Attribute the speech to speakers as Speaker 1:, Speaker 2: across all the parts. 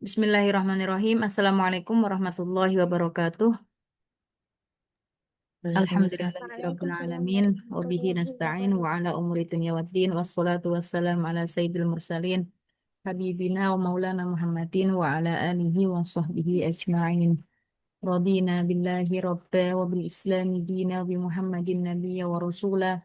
Speaker 1: Bismillahirrahmanirrahim. Assalamualaikum warahmatullahi wabarakatuh.
Speaker 2: Waalaikumsalam.
Speaker 1: Alhamdulillahirabbil
Speaker 3: Waalaikumsalam
Speaker 1: alamin wa bihi
Speaker 3: warahmatullahi
Speaker 1: nasta'in wa ala
Speaker 3: wabarakatuh.
Speaker 1: umuri dunya waddin wassalatu wassalamu ala sayyidil mursalin habibina wa maulana Muhammadin wa ala alihi wa sahbihi ajma'in. Radina billahi rabba wa bil islami dina wa bi Muhammadin nabiyya wa rasula.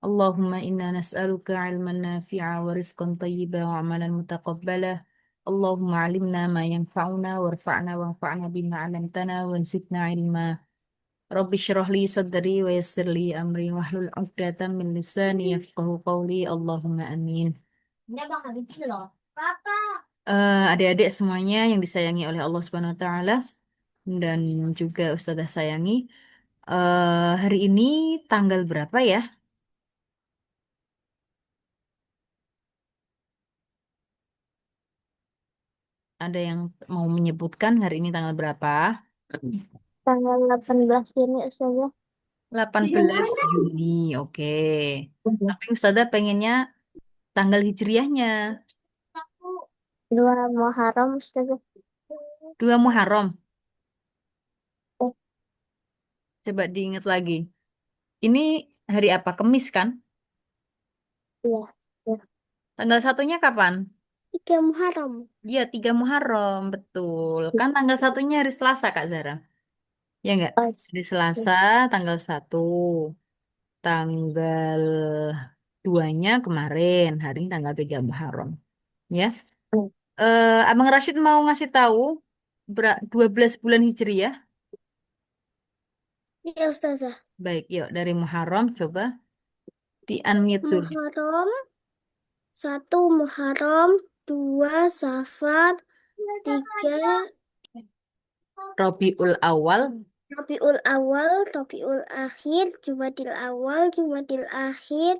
Speaker 1: Allahumma inna nas'aluka ilman nafi'a wa rizqan tayyiba wa amalan mutaqabbala. Allahumma alimna ma yanfa'una warfa'na wanfa'na bima 'allamtana wa zidna ilma. Rabbi shrah li sadri wa yassir li amri wahlul 'uqdatam min lisani yafqahu qawli. Allahumma amin. Adik-adik semuanya yang disayangi oleh Allah Subhanahu wa taala dan juga Ustazah sayangi. Hari ini tanggal berapa ya? Ada yang mau menyebutkan hari ini tanggal berapa?
Speaker 3: Tanggal 18 ini Ustazah.
Speaker 1: 18 Juni, oke. Tapi Ustazah pengennya tanggal hijriahnya.
Speaker 3: 2 Muharram Ustazah.
Speaker 1: 2 Muharram.
Speaker 3: Eh,
Speaker 1: Coba diingat lagi. Ini hari apa? Kemis kan?
Speaker 3: iya. Ya.
Speaker 1: Tanggal satunya kapan?
Speaker 3: 3 Muharram.
Speaker 1: Iya, 3 Muharram, betul. Kan tanggal satunya hari Selasa, Kak Zara. Ya enggak?
Speaker 3: Oh,
Speaker 1: Hari Selasa, tanggal 1. Tanggal 2-nya kemarin, hari ini tanggal 3 Muharram. Ya. Abang Rashid mau ngasih tahu 12 bulan Hijriah.
Speaker 3: iya Ustazah.
Speaker 1: Baik, yuk dari Muharram coba di-unmute dulu.
Speaker 3: Muharram, 1 Muharram, 2 Safar, 3
Speaker 1: Rabiul Awal,
Speaker 3: Rabiul Awal, Rabiul Akhir, Jumadil Awal, Jumadil Akhir,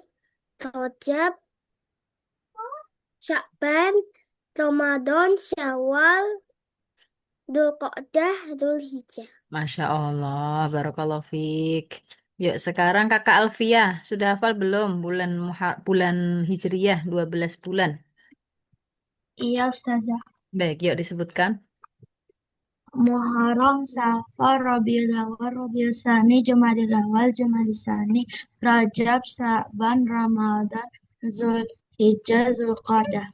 Speaker 3: Rajab, Syakban, Ramadan, Syawal, Dzulqa'dah, Dzulhijjah.
Speaker 1: Masya Allah, Barakallahu Fik. Yuk sekarang Kakak Alfia, sudah hafal belum bulan Hijriyah 12 bulan?
Speaker 2: Iya, Ustazah.
Speaker 1: Baik, yuk disebutkan.
Speaker 2: Muharram, Safar, Rabiul Awal, Rabiul Tsani, Jumadil Awal, Jumadil Tsani, Rajab, Sa'ban, Ramadan, Zulhijjah, Zulqa'dah.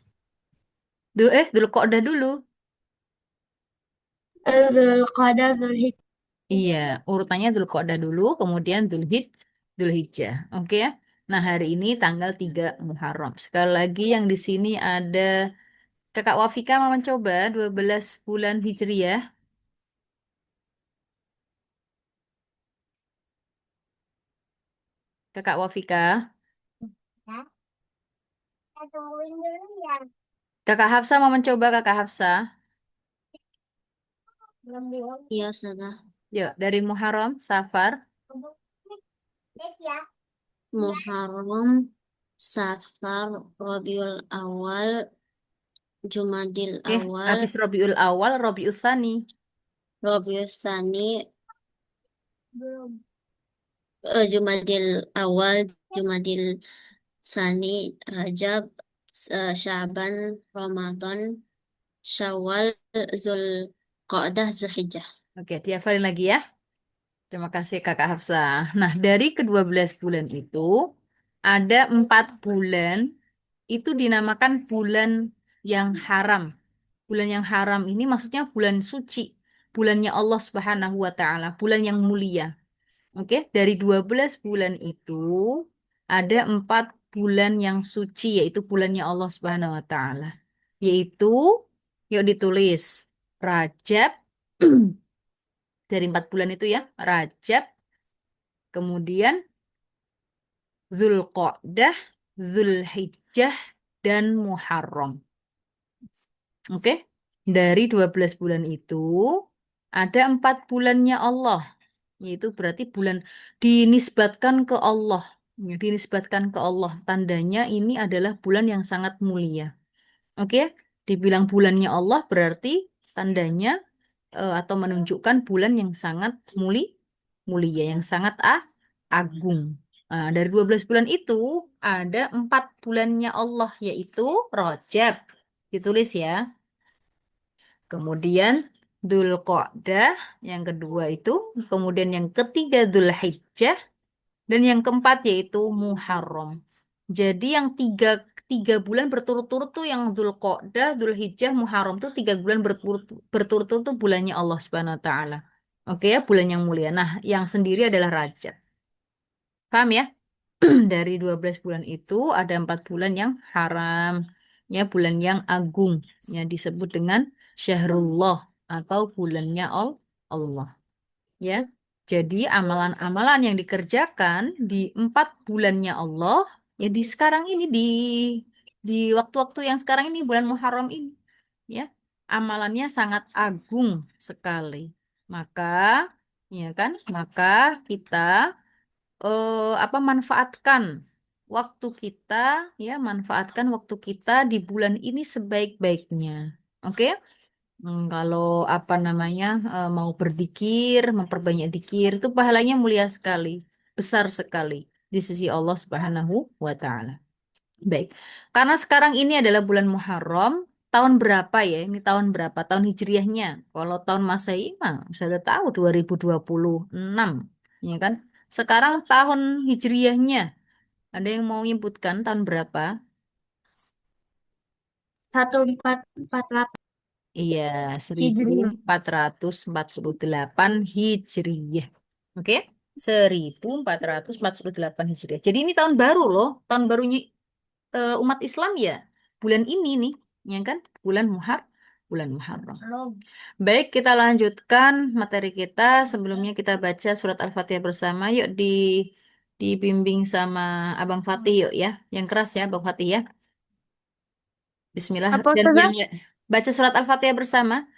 Speaker 1: Dzulqa'dah dulu.
Speaker 2: Zulqa'dah, Zulhijjah.
Speaker 1: Iya, urutannya Dzulqa'dah dulu, kemudian Dzulhijjah. Oke ya. Nah, hari ini tanggal 3 Muharram. Sekali lagi yang di sini ada Kakak Wafika mau mencoba 12 bulan Hijriyah. Kakak Wafika.
Speaker 3: Saya tungguin dulu ya.
Speaker 1: Kakak Hafsa mau mencoba Kakak Hafsa.
Speaker 3: Belum bilang. Iya, Ustazah.
Speaker 1: Yuk, dari Muharram, Safar.
Speaker 3: Ya. Muharram, Safar, Rabiul Awal, Jumadil Awal,
Speaker 1: Habis Rabiul Awal, Rabiul Tsani.
Speaker 3: Rabiul Tsani, Jumadil Awal, Jumadil Tsani, Rajab, Syaban, Ramadan, Syawal, Zulqa'dah, Zulhijjah.
Speaker 1: Oke, dihafalin lagi ya. Terima kasih Kakak Hafsa. Nah, dari ke-12 bulan itu, ada 4 bulan itu dinamakan bulan yang haram. Bulan yang haram ini maksudnya bulan suci. Bulannya Allah Subhanahu wa Ta'ala. Bulan yang mulia. Oke, dari 12 bulan itu, ada 4 bulan yang suci, yaitu bulannya Allah Subhanahu wa Ta'ala. Yaitu, yuk ditulis, Rajab, dari 4 bulan itu ya, Rajab, kemudian Dzulqa'dah, Dzulhijjah, dan Muharram. Oke, dari 12 bulan itu ada 4 bulannya Allah, yaitu berarti bulan dinisbatkan ke Allah. Ya, dinisbatkan ke Allah. Tandanya ini adalah bulan yang sangat mulia. Oke, dibilang bulannya Allah berarti tandanya atau menunjukkan bulan yang sangat mulia, yang sangat agung. Nah, dari 12 bulan itu ada 4 bulannya Allah, yaitu Rajab. Ditulis ya. Kemudian Dzulqa'dah yang kedua itu, kemudian yang ketiga Dzulhijjah, dan yang keempat yaitu Muharram. Jadi yang tiga bulan berturut-turut tuh yang Dzulqa'dah, Dzulhijjah, Muharram tuh 3 bulan berturut-turut tuh bulannya Allah Subhanahu Wa Taala. Oke ya, bulan yang mulia. Nah, yang sendiri adalah Rajab. Paham ya? Dari 12 bulan itu ada 4 bulan yang haram, ya bulan yang agung, yang disebut dengan Syahrullah atau bulannya Allah. Ya, jadi amalan-amalan yang dikerjakan di 4 bulannya Allah, ya di sekarang ini di waktu-waktu yang sekarang ini bulan Muharram ini, ya amalannya sangat agung sekali. Maka, ya kan, maka kita manfaatkan waktu kita, ya manfaatkan waktu kita di bulan ini sebaik-baiknya. Oke. Kalau mau berzikir, memperbanyak zikir itu pahalanya mulia sekali, besar sekali di sisi Allah Subhanahu wa taala. Baik. Karena sekarang ini adalah bulan Muharram, tahun berapa ya? Ini tahun berapa? Tahun Hijriahnya. Kalau tahun Masehi mah sudah tahu 2026, ya kan? Sekarang tahun Hijriahnya. Ada yang mau menyebutkan tahun berapa?
Speaker 2: 1448
Speaker 1: Iya, seribu
Speaker 2: Hijriah.
Speaker 1: empat ratus empat puluh delapan Hijriyah. Oke? 1448 Hijriah. Jadi ini tahun baru loh. Tahun barunya umat Islam ya. Bulan ini nih. Ya kan? Bulan Muharram. Baik, kita lanjutkan materi kita. Sebelumnya kita baca surat Al-Fatihah bersama. Yuk dibimbing sama Abang Fatih yuk ya. Yang keras ya, Abang Fatih ya. Bismillah.
Speaker 2: Apa
Speaker 1: Dan
Speaker 2: Ustazah?
Speaker 1: baca surat Al-Fatihah bersama.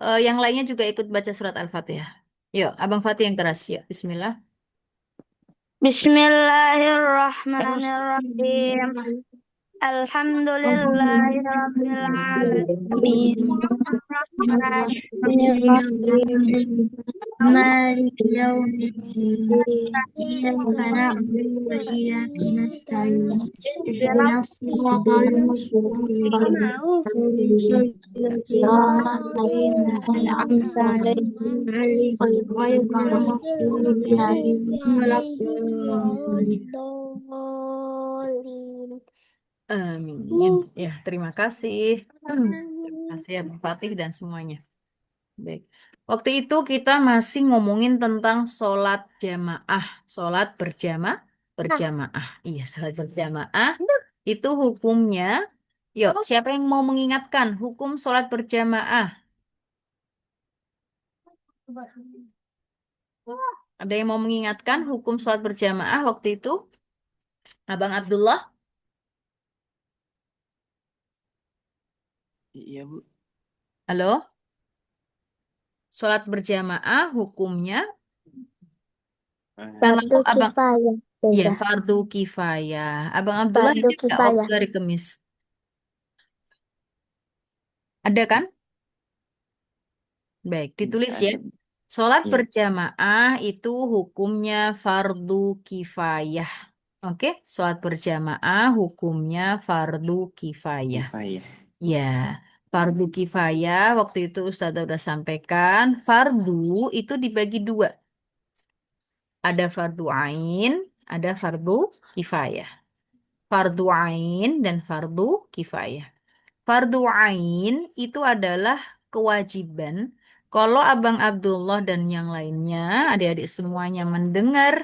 Speaker 1: Yang lainnya juga ikut baca surat Al-Fatihah. Yuk, Abang Fatih yang keras. Yuk, Bismillah.
Speaker 2: Bismillahirrahmanirrahim. Alhamdulillahirabbil alamin. Arrahmanirrahim. Maliki yaumiddin. Iyyaka na'budu wa iyyaka nasta'in. Ihdinas siratal mustaqim. Shiratal ladzina an'amta 'alaihim ghairil maghdubi 'alaihim waladdallin.
Speaker 1: Amin. Ya, terima kasih. Terima kasih ya, Bang Fatih dan semuanya. Baik. Waktu itu kita masih ngomongin tentang sholat jamaah, sholat berjamaah. Iya, sholat berjamaah. Itu hukumnya. Yuk, siapa yang mau mengingatkan hukum sholat berjamaah? Ada yang mau mengingatkan hukum sholat berjamaah waktu itu? Abang Abdullah?
Speaker 4: Iya, Bu.
Speaker 1: Halo? Sholat berjamaah hukumnya yang lalu
Speaker 5: Fardu
Speaker 1: abang
Speaker 5: kifayah,
Speaker 1: ya
Speaker 5: Ustazah.
Speaker 1: fardu kifayah. Abang Abdullah
Speaker 5: Fardu
Speaker 1: ada nggak waktu
Speaker 5: kifayah.
Speaker 1: hari Kamis? Ada kan? Baik, ditulis ya.
Speaker 4: Ada, Bu.
Speaker 1: Sholat
Speaker 4: Iya,
Speaker 1: berjamaah itu hukumnya fardu kifayah. Oke, sholat berjamaah hukumnya fardu kifayah.
Speaker 4: kifayah.
Speaker 1: Ya, fardu kifayah waktu itu Ustazah udah sampaikan. Fardu itu dibagi dua. Ada fardu ain, ada fardu kifayah. Fardu ain dan fardu kifayah. Fardu ain itu adalah kewajiban. Kalau Abang Abdullah dan yang lainnya, adik-adik semuanya mendengar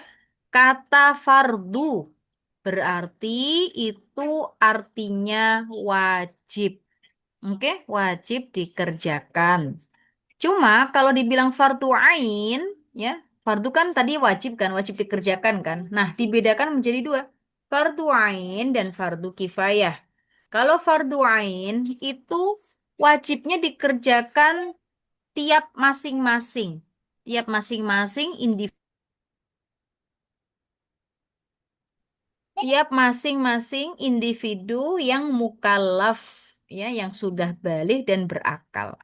Speaker 1: kata fardu, berarti itu artinya wajib. Oke, wajib dikerjakan. Cuma kalau dibilang fardu ain, ya, fardu kan tadi wajib kan, wajib dikerjakan kan. Nah, dibedakan menjadi dua, fardu ain dan fardu kifayah. Kalau fardu ain itu wajibnya dikerjakan tiap masing-masing, tiap masing-masing individu, tiap masing-masing individu yang mukallaf, ya, yang sudah balik dan berakal.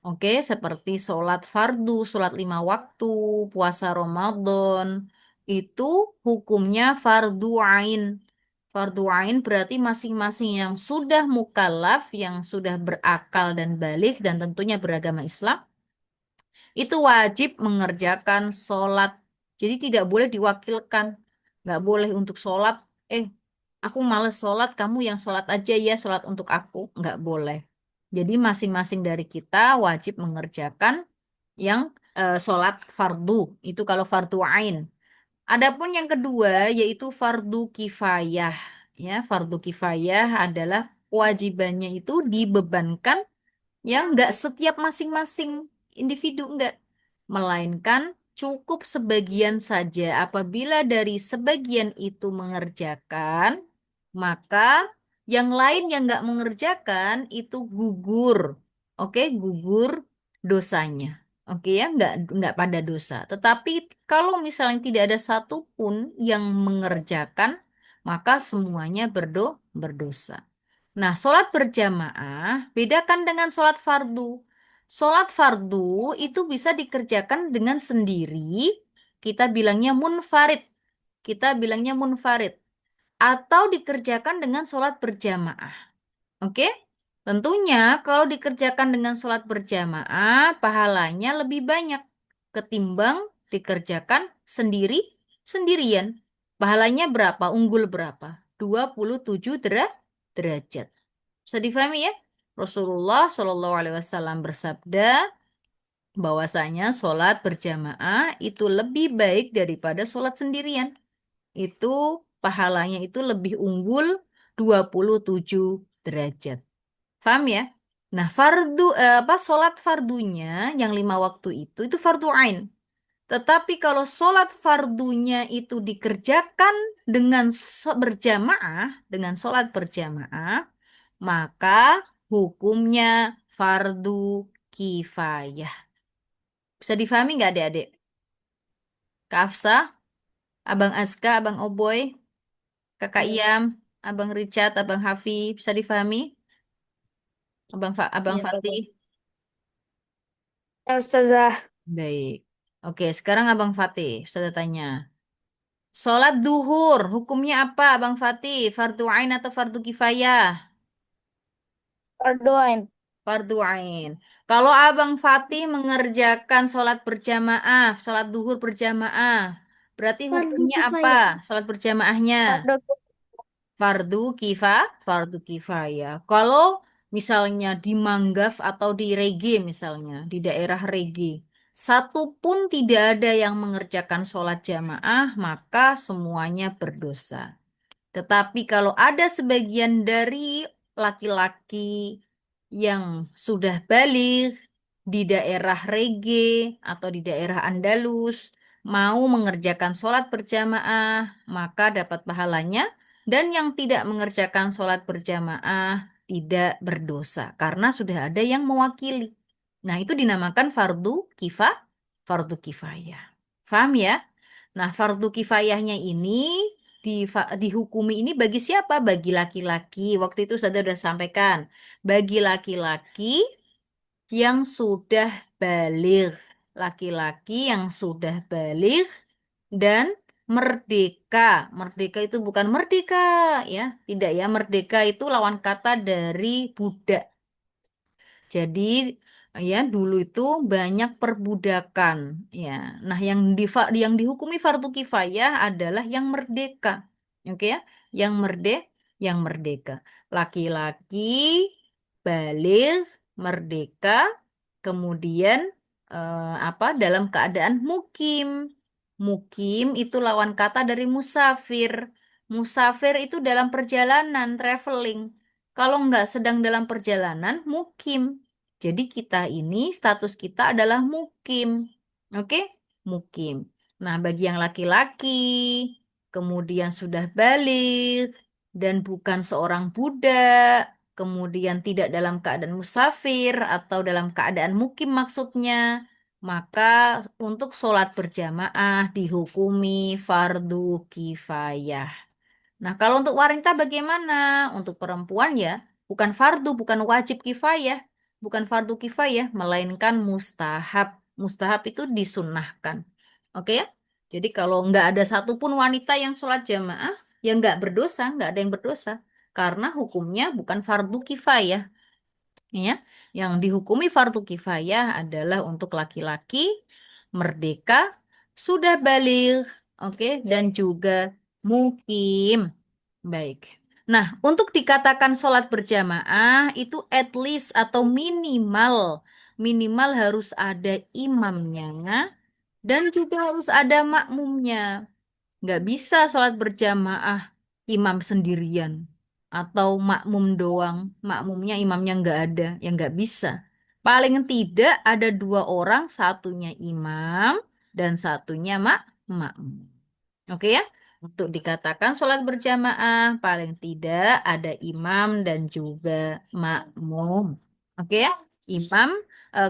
Speaker 1: Oke, seperti sholat fardu, sholat 5 waktu, puasa Ramadan, itu hukumnya fardu ain. Fardu ain berarti masing-masing yang sudah mukallaf, yang sudah berakal dan balik, dan tentunya beragama Islam, itu wajib mengerjakan sholat. Jadi tidak boleh diwakilkan. Nggak boleh untuk sholat, eh aku males sholat, kamu yang sholat aja ya, sholat untuk aku. Nggak boleh. Jadi masing-masing dari kita wajib mengerjakan yang sholat fardu. Itu kalau fardu ain. Adapun yang kedua yaitu fardu kifayah. Ya, fardu kifayah adalah kewajibannya itu dibebankan yang nggak setiap masing-masing individu nggak, melainkan cukup sebagian saja. Apabila dari sebagian itu mengerjakan, maka yang lain yang nggak mengerjakan itu gugur. Oke, gugur dosanya. Oke ya, nggak pada dosa. Tetapi kalau misalnya tidak ada satupun yang mengerjakan, maka semuanya berdosa. Nah, sholat berjamaah bedakan dengan sholat fardu. Sholat fardu itu bisa dikerjakan dengan sendiri. Kita bilangnya munfarid. Kita bilangnya munfarid. Atau dikerjakan dengan sholat berjamaah. Oke? Tentunya kalau dikerjakan dengan sholat berjamaah, pahalanya lebih banyak ketimbang dikerjakan sendirian. Pahalanya berapa? Unggul berapa? 27 derajat. Bisa difahami ya? Rasulullah Shallallahu Alaihi Wasallam bersabda bahwasanya sholat berjamaah itu lebih baik daripada sholat sendirian. Itu pahalanya itu lebih unggul 27 derajat. Paham ya? Nah, sholat fardunya yang 5 waktu itu fardu ain. Tetapi kalau sholat fardunya itu dikerjakan dengan berjamaah, dengan sholat berjamaah, maka hukumnya fardu kifayah. Bisa difahami nggak adik-adik? Kak Afsa, Abang Aska, Abang Oboy, Kakak
Speaker 3: Iya,
Speaker 1: Iyam, Abang Richard, Abang Hafi, bisa difahami? Abang
Speaker 3: iya.
Speaker 1: Fatih?
Speaker 2: Ya, Ustazah.
Speaker 1: Baik. Oke, sekarang Abang Fatih, saya tanya. Sholat duhur, hukumnya apa Abang Fatih? Fardu ain atau fardu kifayah?
Speaker 2: Ardoain.
Speaker 1: Fardu ain. Kalau Abang Fatih mengerjakan sholat berjamaah, sholat duhur berjamaah, berarti
Speaker 2: Fardu
Speaker 1: hukumnya apa?
Speaker 2: kifayah.
Speaker 1: Sholat berjamaahnya
Speaker 2: Fardu
Speaker 1: fardu kifayah. Kalau misalnya di Manggaf atau di Rege misalnya, di daerah Rege, satu pun tidak ada yang mengerjakan sholat jamaah, maka semuanya berdosa. Tetapi kalau ada sebagian dari laki-laki yang sudah balik di daerah Rege atau di daerah Andalus mau mengerjakan sholat berjamaah, maka dapat pahalanya. Dan yang tidak mengerjakan sholat berjamaah tidak berdosa karena sudah ada yang mewakili. Nah, itu dinamakan fardu kifayah. Paham ya? Nah, fardu kifayahnya ini dihukumi ini bagi siapa? Bagi laki-laki. Waktu itu saya sudah sampaikan. Bagi laki-laki yang sudah balik. Laki-laki yang sudah balik dan merdeka. Merdeka itu bukan merdeka ya. Tidak ya, merdeka itu lawan kata dari budak. Jadi ya dulu itu banyak perbudakan ya. Nah, yang dihukumi fardu kifayah adalah yang merdeka. Oke ya, yang merdeka. Laki-laki balik merdeka kemudian apa dalam keadaan mukim. Mukim itu lawan kata dari musafir. Musafir itu dalam perjalanan, traveling. Kalau nggak sedang dalam perjalanan, mukim. Jadi kita ini status kita adalah mukim. Oke? Mukim. Nah, bagi yang laki-laki, kemudian sudah balik, dan bukan seorang budak, kemudian tidak dalam keadaan musafir atau dalam keadaan mukim maksudnya, maka untuk sholat berjamaah dihukumi fardu kifayah. Nah, kalau untuk wanita bagaimana? Untuk perempuan ya, bukan fardu, bukan wajib kifayah, bukan fardu kifayah, melainkan mustahab. Mustahab itu disunnahkan. Oke ya? Jadi kalau nggak ada satupun wanita yang sholat jamaah, ya nggak berdosa, nggak ada yang berdosa. Karena hukumnya bukan fardu kifayah. Ya, yang dihukumi fardu kifayah adalah untuk laki-laki merdeka, sudah baligh, oke, dan juga mukim. Baik. Nah, untuk dikatakan sholat berjamaah itu at least atau minimal harus ada imamnya dan juga harus ada makmumnya. Nggak bisa sholat berjamaah imam sendirian atau makmum doang. Makmumnya imamnya nggak ada, ya nggak bisa. Paling tidak ada dua orang, satunya imam dan satunya makmum. Oke ya? Untuk dikatakan sholat berjamaah, paling tidak ada imam dan juga makmum. Oke ya? Imam,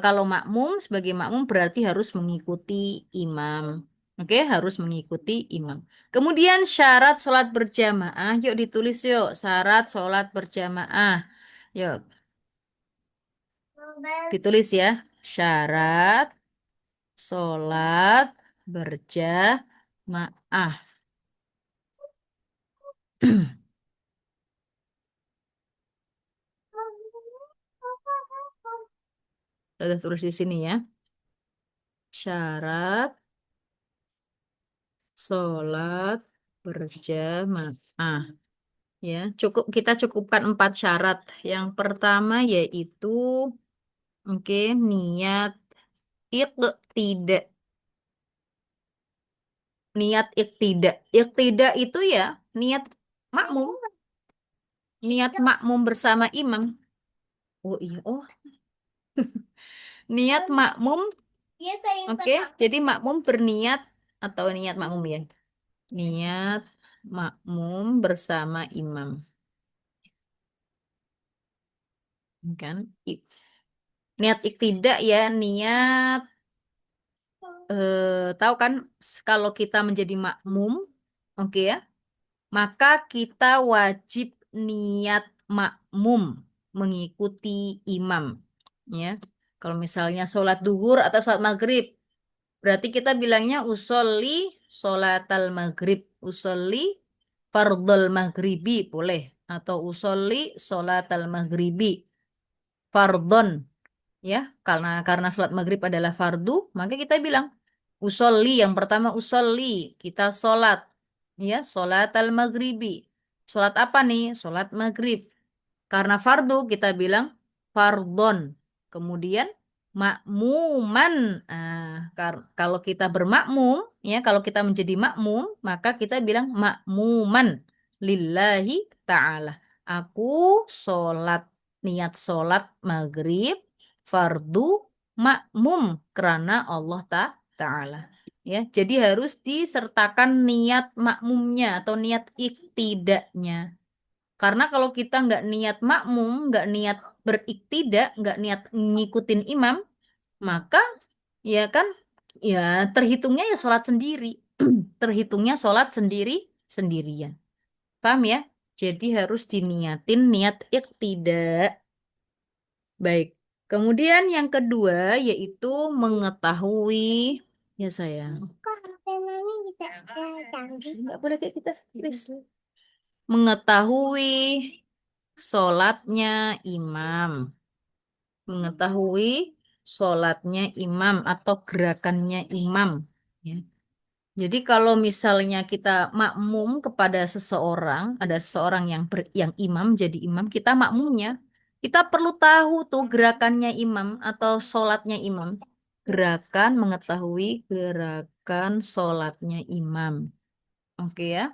Speaker 1: kalau makmum sebagai makmum berarti harus mengikuti imam. Oke, harus mengikuti imam. Kemudian syarat sholat berjamaah, yuk ditulis yuk. Syarat sholat berjamaah. Yuk, ditulis ya. Syarat sholat berjamaah. Sudah tulis di sini ya. Syarat sholat berjamaah. Ya, kita cukupkan 4 syarat. Yang pertama yaitu, oke, niat iqtidak. Niat iqtidak. Iqtidak itu ya niat makmum. Niat makmum bersama imam. Oh iya, oh niat makmum. Oke, jadi makmum berniat atau niat makmum ya. Niat makmum bersama imam. Kan? Niat iktidak ya, niat tahu kan kalau kita menjadi makmum, oke ya, maka kita wajib niat makmum mengikuti imam. Ya, kalau misalnya sholat duhur atau sholat maghrib, berarti kita bilangnya usolli sholatal maghrib, usolli fardhol maghribi boleh, atau usolli sholatal maghribi fardhon. Ya, karena salat maghrib adalah fardu, maka kita bilang usolli, yang pertama usolli, kita sholat, ya, sholat al maghribi. Sholat apa nih? Sholat maghrib. Karena fardu kita bilang fardhon. Kemudian makmuman. Kalau kita bermakmum, ya, kalau kita menjadi makmum, maka kita bilang makmuman lillahi ta'ala. Aku sholat, niat sholat maghrib fardu makmum karena Allah Ta'ala. Ya, jadi harus disertakan niat makmumnya atau niat iktidaknya. Karena kalau kita nggak niat makmum, nggak niat beriktidak, nggak niat ngikutin imam, maka ya kan, ya terhitungnya ya sholat sendiri. Terhitungnya sholat sendirian. Paham ya? Jadi harus diniatin niat iktidak. Baik. Kemudian yang kedua yaitu mengetahui, ya sayang. Nggak boleh kayak kita, please. Mengetahui sholatnya imam. Mengetahui sholatnya imam atau gerakannya imam. Ya. Jadi kalau misalnya kita makmum kepada seseorang, ada seseorang yang imam jadi imam, kita makmumnya. Kita perlu tahu tuh gerakannya imam atau sholatnya imam. Mengetahui gerakan sholatnya imam. Oke ya.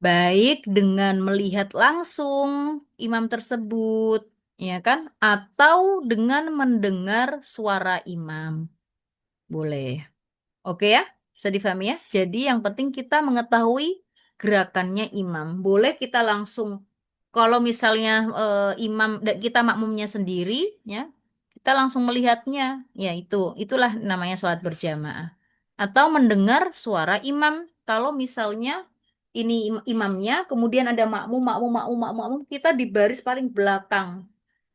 Speaker 1: Baik dengan melihat langsung imam tersebut, ya kan? Atau dengan mendengar suara imam. Boleh. Oke ya, bisa difahami ya. Jadi yang penting kita mengetahui gerakannya imam. Boleh kita langsung, kalau misalnya kita makmumnya sendiri, ya, kita langsung melihatnya. Ya itulah namanya sholat berjamaah. Atau mendengar suara imam. Kalau misalnya ini imamnya, kemudian ada makmum, kita di baris paling belakang.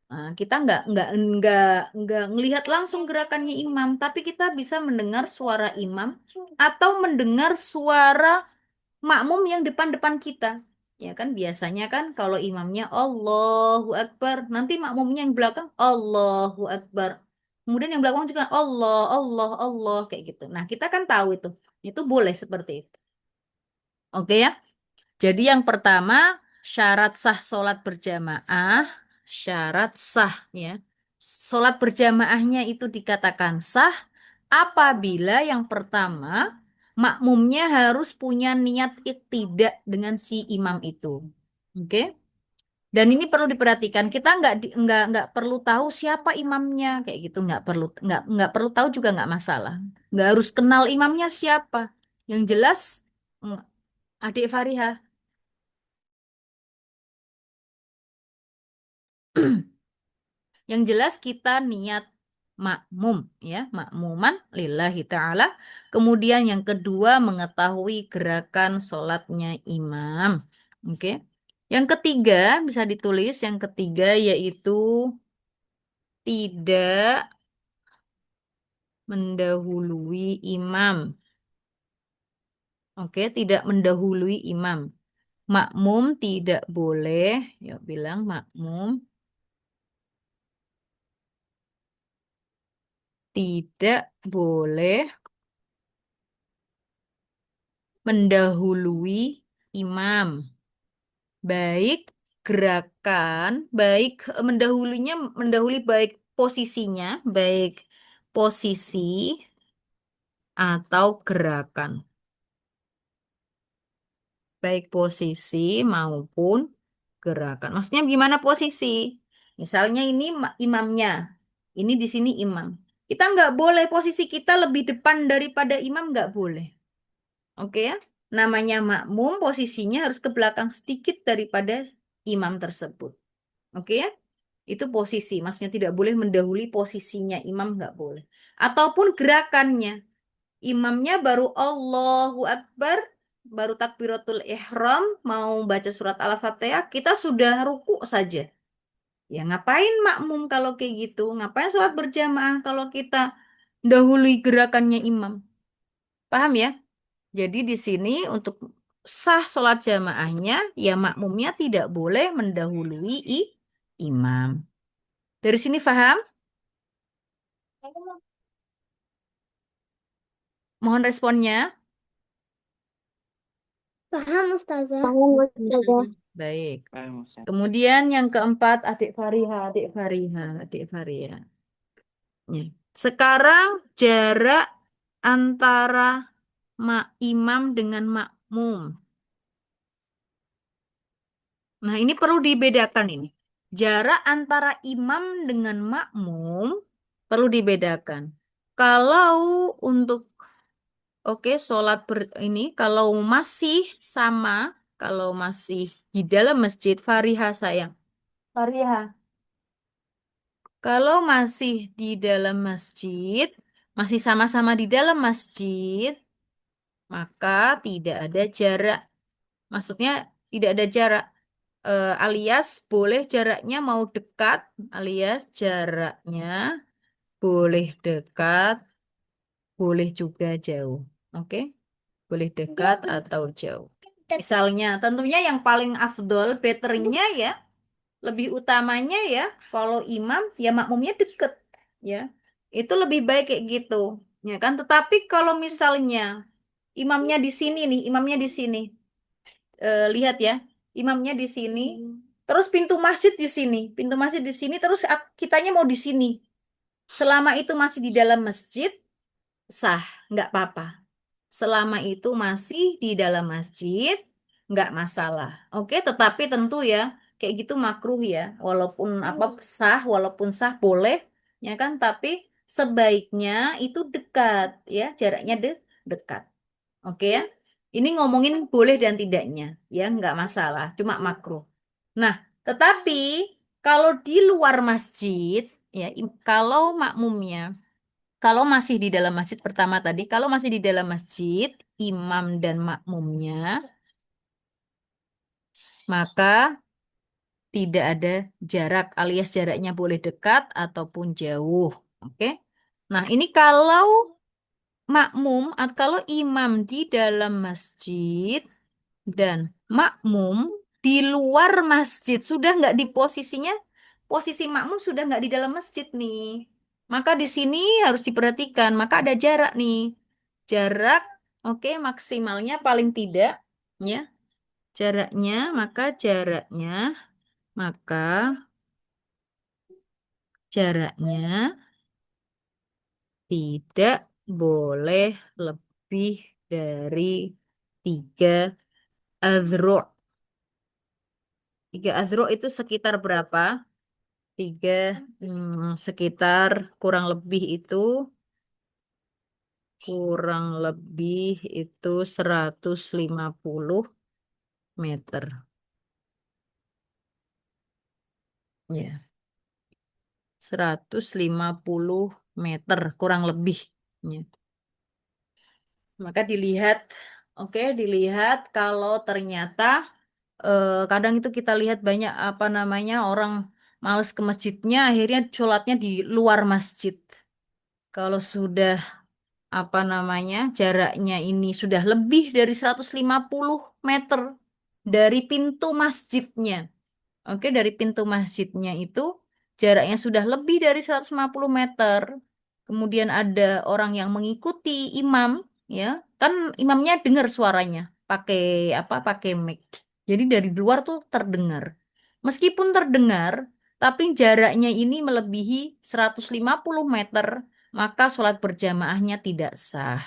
Speaker 1: Nah, kita nggak ngelihat langsung gerakannya imam, tapi kita bisa mendengar suara imam atau mendengar suara makmum yang depan-depan kita. Ya kan biasanya kan kalau imamnya Allahu Akbar, nanti makmumnya yang belakang Allahu Akbar. Kemudian yang belakang juga Allah, Allah, Allah kayak gitu. Nah, kita kan tahu itu. Itu boleh seperti itu. Oke ya. Jadi yang pertama syarat sah sholat berjamaah, syarat sah ya. Sholat berjamaahnya itu dikatakan sah apabila yang pertama makmumnya harus punya niat iktidak dengan si imam itu. Oke? Dan ini perlu diperhatikan. Kita nggak perlu tahu siapa imamnya kayak gitu. Nggak perlu tahu juga nggak masalah. Nggak harus kenal imamnya siapa. Yang jelas mm, adik Fariha. Yang jelas kita niat makmum ya, makmuman lillahi ta'ala. Kemudian yang kedua mengetahui gerakan sholatnya imam. Oke. Yang ketiga bisa ditulis, yang ketiga yaitu tidak mendahului imam. Oke, tidak mendahului imam. Makmum tidak boleh, yuk bilang makmum tidak boleh mendahului imam. Baik gerakan, baik mendahului baik posisinya, baik posisi atau gerakan. Baik posisi maupun gerakan. Maksudnya gimana posisi? Misalnya ini imamnya, ini di sini imam. Kita nggak boleh posisi kita lebih depan daripada imam, nggak boleh. Oke ya? Namanya makmum posisinya harus ke belakang sedikit daripada imam tersebut. Oke ya? Itu posisi, maksudnya tidak boleh mendahului posisinya imam, nggak boleh. Ataupun gerakannya, imamnya baru Allahu Akbar, baru takbiratul ihram, mau baca surat Al-Fatihah, kita sudah ruku saja. Ya ngapain makmum kalau kayak gitu? Ngapain sholat berjamaah kalau kita dahului gerakannya imam? Paham ya? Jadi di sini untuk sah sholat jamaahnya, ya makmumnya tidak boleh mendahului imam. Dari sini paham? Mohon responnya.
Speaker 3: Paham, Ustazah?
Speaker 2: Paham, Ustazah.
Speaker 1: Baik. Kemudian yang keempat, adik Fariha, adik Fariha, adik Fariha. Ya. Sekarang jarak antara imam dengan makmum. Nah, ini perlu dibedakan ini. Jarak antara imam dengan makmum perlu dibedakan. Kalau untuk sholat ini kalau masih sama, kalau masih di dalam masjid, Fariha sayang. Fariha, kalau masih di dalam masjid, masih sama-sama di dalam masjid, maka tidak ada jarak. Maksudnya tidak ada jarak. Alias boleh jaraknya mau dekat, alias jaraknya boleh dekat, boleh juga jauh. Oke? Boleh dekat atau jauh. Misalnya, tentunya yang paling afdol, betternya ya, lebih utamanya ya, kalau imam, ya makmumnya deket. Ya, itu lebih baik kayak gitu. Ya kan? Tetapi kalau misalnya imamnya di sini nih, imamnya di sini. Lihat ya, imamnya di sini, terus pintu masjid di sini, pintu masjid di sini, terus kitanya mau di sini. Selama itu masih di dalam masjid, sah, nggak apa-apa. Selama itu masih di dalam masjid, nggak masalah. Oke, tetapi tentu ya, kayak gitu makruh ya. Walaupun apa walaupun sah boleh, ya kan? Tapi sebaiknya itu dekat, ya, jaraknya dekat. Oke ya. Ini ngomongin boleh dan tidaknya, ya, nggak masalah, cuma makruh. Nah, tetapi kalau di luar masjid, ya, kalau makmumnya kalau masih di dalam masjid pertama tadi, kalau masih di dalam masjid, imam dan makmumnya, maka tidak ada jarak alias jaraknya boleh dekat ataupun jauh. Oke. Nah, ini kalau makmum atau kalau imam di dalam masjid, dan makmum di luar masjid. Sudah nggak di posisinya, posisi makmum sudah nggak di dalam masjid nih. Maka di sini harus diperhatikan, maka ada jarak nih. Jarak, oke, maksimalnya paling tidak, ya. Jaraknya, maka jaraknya tidak boleh lebih dari 3 azro'. 3 azro' itu sekitar berapa? Tiga, sekitar kurang lebih itu 150 meter. Ya, 150 meter kurang lebih. Ya. Maka dilihat, oke, dilihat kalau ternyata kadang itu kita lihat banyak apa namanya orang males ke masjidnya, akhirnya sholatnya di luar masjid. Kalau sudah apa namanya jaraknya ini sudah lebih dari 150 meter dari pintu masjidnya. Oke, dari pintu masjidnya itu jaraknya sudah lebih dari 150 meter. Kemudian ada orang yang mengikuti imam, ya, kan imamnya dengar suaranya pakai apa? Pakai mic. Jadi dari luar tuh terdengar. Meskipun terdengar, tapi jaraknya ini melebihi 150 meter, maka sholat berjamaahnya tidak sah,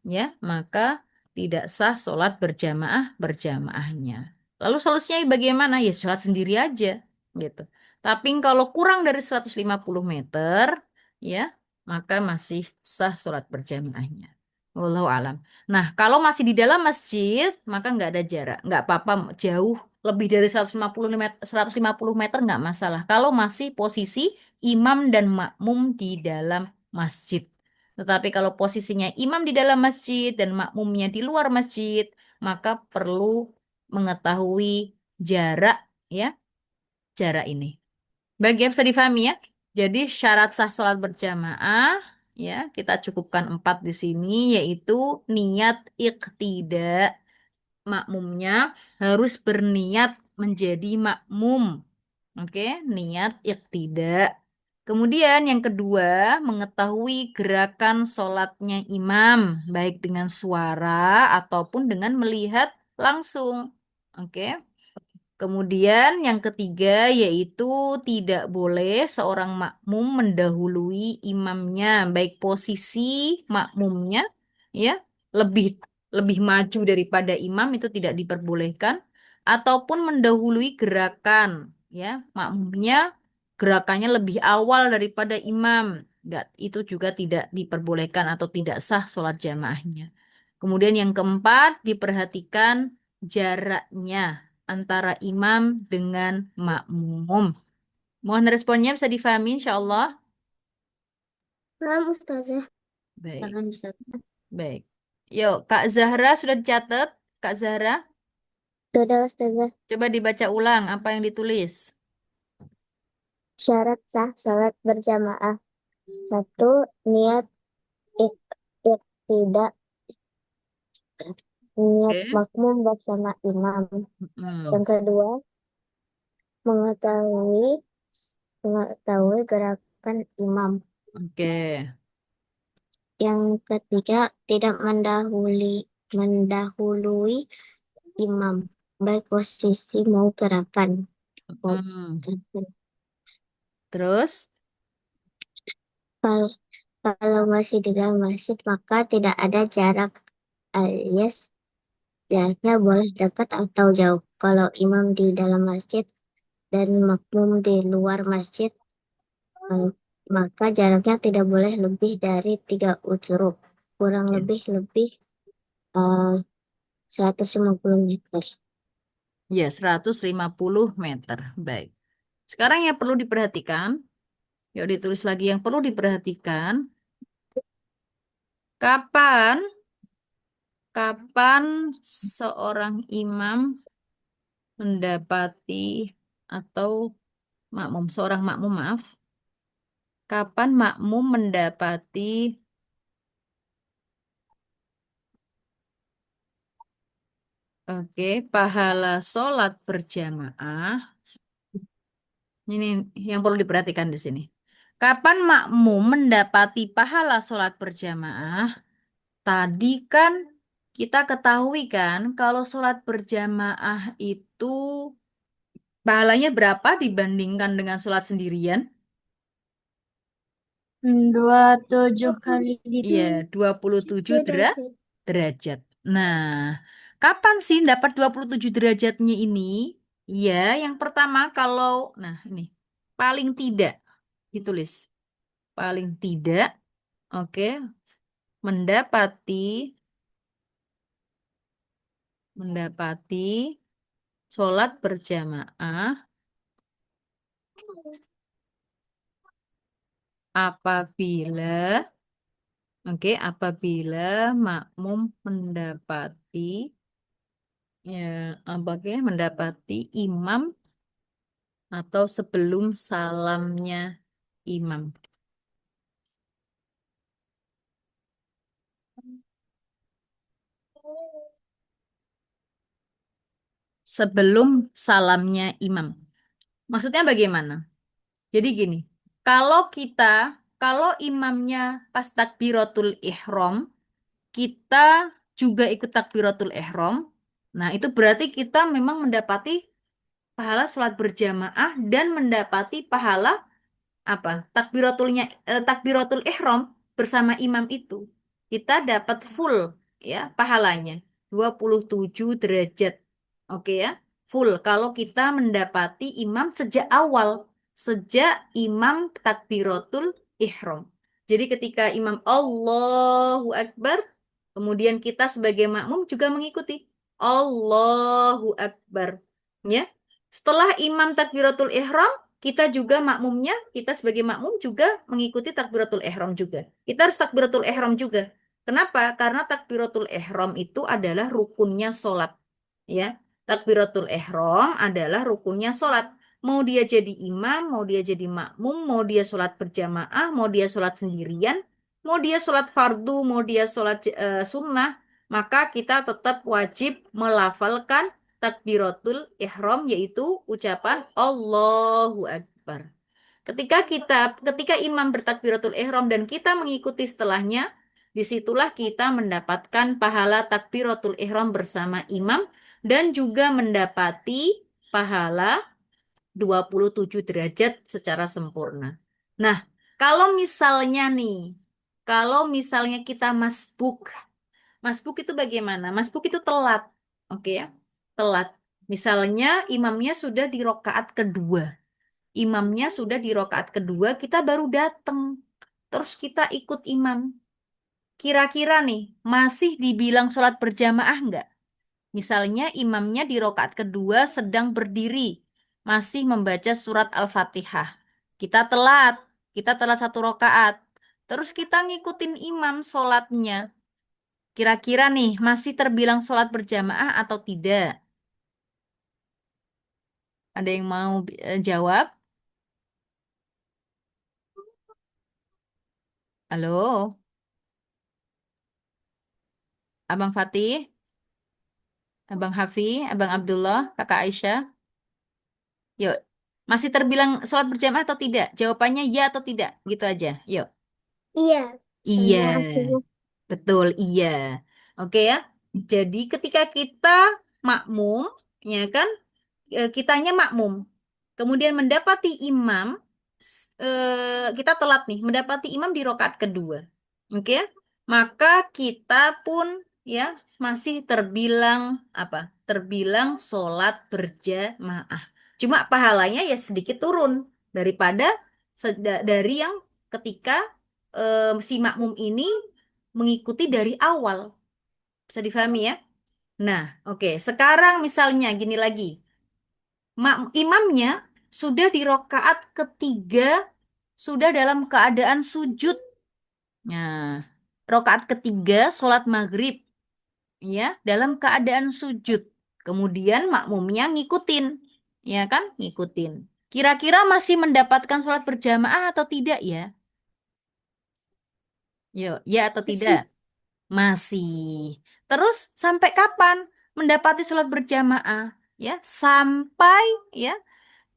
Speaker 1: ya, maka tidak sah sholat berjamaahnya. Lalu solusinya bagaimana? Ya sholat sendiri aja, gitu. Tapi kalau kurang dari 150 meter, ya, maka masih sah sholat berjamaahnya. Wallahu alam. Nah, kalau masih di dalam masjid, maka nggak ada jarak, nggak apa-apa jauh lebih dari 150 meter nggak masalah. Kalau masih posisi imam dan makmum di dalam masjid. Tetapi kalau posisinya imam di dalam masjid dan makmumnya di luar masjid, maka perlu mengetahui jarak, ya, jarak ini. Bagi yang bisa difahami ya. Jadi syarat sah sholat berjamaah, ya, kita cukupkan 4 di sini, yaitu niat iqtida. Makmumnya harus berniat menjadi makmum. Oke, niat iqtida. Kemudian yang kedua, mengetahui gerakan sholatnya imam, baik dengan suara ataupun dengan melihat langsung. Oke. Kemudian yang ketiga yaitu tidak boleh seorang makmum mendahului imamnya, baik posisi makmumnya, ya, lebih lebih maju daripada imam itu tidak diperbolehkan, ataupun mendahului gerakan, ya, makmumnya gerakannya lebih awal daripada imam. Enggak, itu juga tidak diperbolehkan atau tidak sah sholat jamaahnya. Kemudian yang keempat, diperhatikan jaraknya antara imam dengan makmum. Mohon responnya bisa difahami insya Allah.
Speaker 3: Paham, Ustazah.
Speaker 1: Baik,
Speaker 3: Paham, Ustaz.
Speaker 1: baik. Yuk, Kak Zahra sudah dicatat? Kak Zahra,
Speaker 3: Sudah, Ustazah.
Speaker 1: coba dibaca ulang apa yang ditulis.
Speaker 3: Syarat sah salat berjamaah. Satu, niat ik- tidak niat
Speaker 1: Oke.
Speaker 3: makmum bersama imam.
Speaker 1: Mm-mm.
Speaker 3: Yang kedua, mengetahui mengetahui gerakan imam.
Speaker 1: Oke.
Speaker 3: Yang ketiga, tidak mendahului imam, baik posisi mau gerakan.
Speaker 1: Mm. Terus,
Speaker 3: Kalau, kalau masih di dalam masjid, maka tidak ada jarak alias jaraknya boleh dekat atau jauh. Kalau imam di dalam masjid dan makmum di luar masjid, eh, maka jaraknya tidak boleh lebih dari 3 uzruk, kurang
Speaker 1: ya,
Speaker 3: lebih eh, 150 meter.
Speaker 1: ya 150 meter. Baik. Sekarang yang perlu diperhatikan, yuk ditulis lagi yang perlu diperhatikan, kapan kapan seorang imam mendapati atau seorang makmum, maaf, kapan makmum mendapati Oke, pahala sholat berjamaah. Ini yang perlu diperhatikan di sini. Kapan makmum mendapati pahala sholat berjamaah? Tadi kan kita ketahui kan kalau sholat berjamaah itu pahalanya berapa dibandingkan dengan sholat sendirian?
Speaker 2: 27 kali
Speaker 1: Iya,
Speaker 2: lipat.
Speaker 1: 27 derajat. Nah, kapan sih dapat 27 derajatnya ini? Ya, yang pertama kalau, nah ini, paling tidak, ditulis. Paling tidak, oke, mendapati, mendapati sholat berjamaah apabila, oke, apabila makmum mendapati, ya, oke, mendapati imam atau sebelum salamnya imam. Sebelum salamnya imam. Maksudnya bagaimana? Jadi gini, kalau kita, kalau imamnya pas takbiratul ihram, kita juga ikut takbiratul ihram. Nah, itu berarti kita memang mendapati pahala sholat berjamaah dan mendapati pahala apa takbiratul ihram bersama imam itu kita dapat full ya pahalanya 27 derajat. Oke ya, full kalau kita mendapati imam sejak awal, sejak imam takbiratul ihram. Jadi ketika imam Allahu Akbar, kemudian kita sebagai makmum juga mengikuti Allahu Akbar, ya. Setelah imam takbiratul ihram, kita juga makmumnya, kita sebagai makmum juga mengikuti takbiratul ihram juga. Kita harus takbiratul ihram juga. Kenapa? Karena takbiratul ihram itu adalah rukunnya sholat. Ya, takbiratul ihram adalah rukunnya sholat. Mau dia jadi imam, mau dia jadi makmum, mau dia sholat berjamaah, mau dia sholat sendirian, mau dia sholat fardu, mau dia sholat sunnah, maka kita tetap wajib melafalkan takbiratul ihram yaitu ucapan Allahu Akbar. Ketika imam bertakbiratul ihram dan kita mengikuti setelahnya, disitulah kita mendapatkan pahala takbiratul ihram bersama imam dan juga mendapati pahala 27 derajat secara sempurna. Nah, kalau misalnya nih, kalau misalnya kita masbuk, masbuk itu bagaimana? Masbuk itu telat. Oke ya, telat. Misalnya imamnya sudah di rokaat kedua. Imamnya sudah di rokaat kedua, kita baru datang. Terus kita ikut imam. Kira-kira nih, masih dibilang sholat berjamaah nggak? Misalnya imamnya di rokaat kedua sedang berdiri, masih membaca surat Al-Fatihah. Kita telat satu rokaat. Terus kita ngikutin imam sholatnya. Kira-kira nih, masih terbilang sholat berjamaah atau tidak? Ada yang mau jawab? Halo, Abang Fatih, Abang Hafi, Abang Abdullah, Kakak Aisyah. Yuk, masih terbilang sholat berjamaah atau tidak? Jawabannya ya atau tidak? Gitu aja. Yuk.
Speaker 3: Iya,
Speaker 1: Iya,
Speaker 3: soalnya aku
Speaker 1: betul, iya. Oke ya. Jadi ketika kita makmum, ya kan, kitanya makmum. Kemudian mendapati imam, kita telat nih, mendapati imam di rokaat kedua. Oke ya. Maka kita pun ya masih terbilang apa? Terbilang sholat berjamaah. Cuma pahalanya ya sedikit turun daripada dari yang ketika si makmum ini mengikuti dari awal. Bisa difahami ya? Nah, oke. Sekarang misalnya gini lagi. Imamnya sudah di rokaat ketiga, sudah dalam keadaan sujud. Nah, rokaat ketiga sholat maghrib, ya, dalam keadaan sujud. Kemudian makmumnya ngikutin, ya kan? Ngikutin. Kira-kira masih mendapatkan sholat berjamaah atau tidak ya? Yuk, ya atau tidak?
Speaker 3: masih
Speaker 1: Masih. Terus sampai kapan? mendapati sholat berjamaah, ya, sampai ya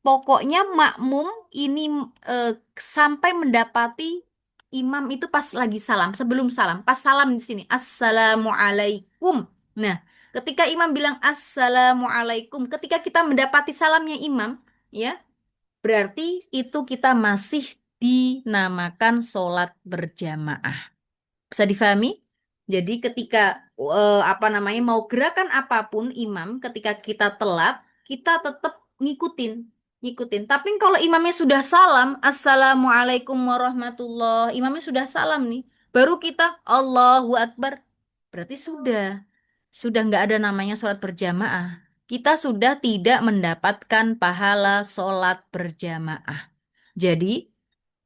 Speaker 1: pokoknya makmum ini eh, sampai mendapati imam itu pas lagi salam, sebelum salam, pas salam di sini, Assalamualaikum. Nah, ketika imam bilang Assalamualaikum, ketika kita mendapati salamnya imam, ya, berarti itu kita masih dinamakan sholat berjamaah. Bisa difahami? Jadi ketika apa namanya mau gerakan apapun imam ketika kita telat, kita tetap ngikutin, ngikutin. Tapi kalau imamnya sudah salam, Assalamualaikum warahmatullah, imamnya sudah salam nih, baru kita Allahu Akbar. Berarti sudah nggak ada namanya sholat berjamaah. Kita sudah tidak mendapatkan pahala sholat berjamaah. Jadi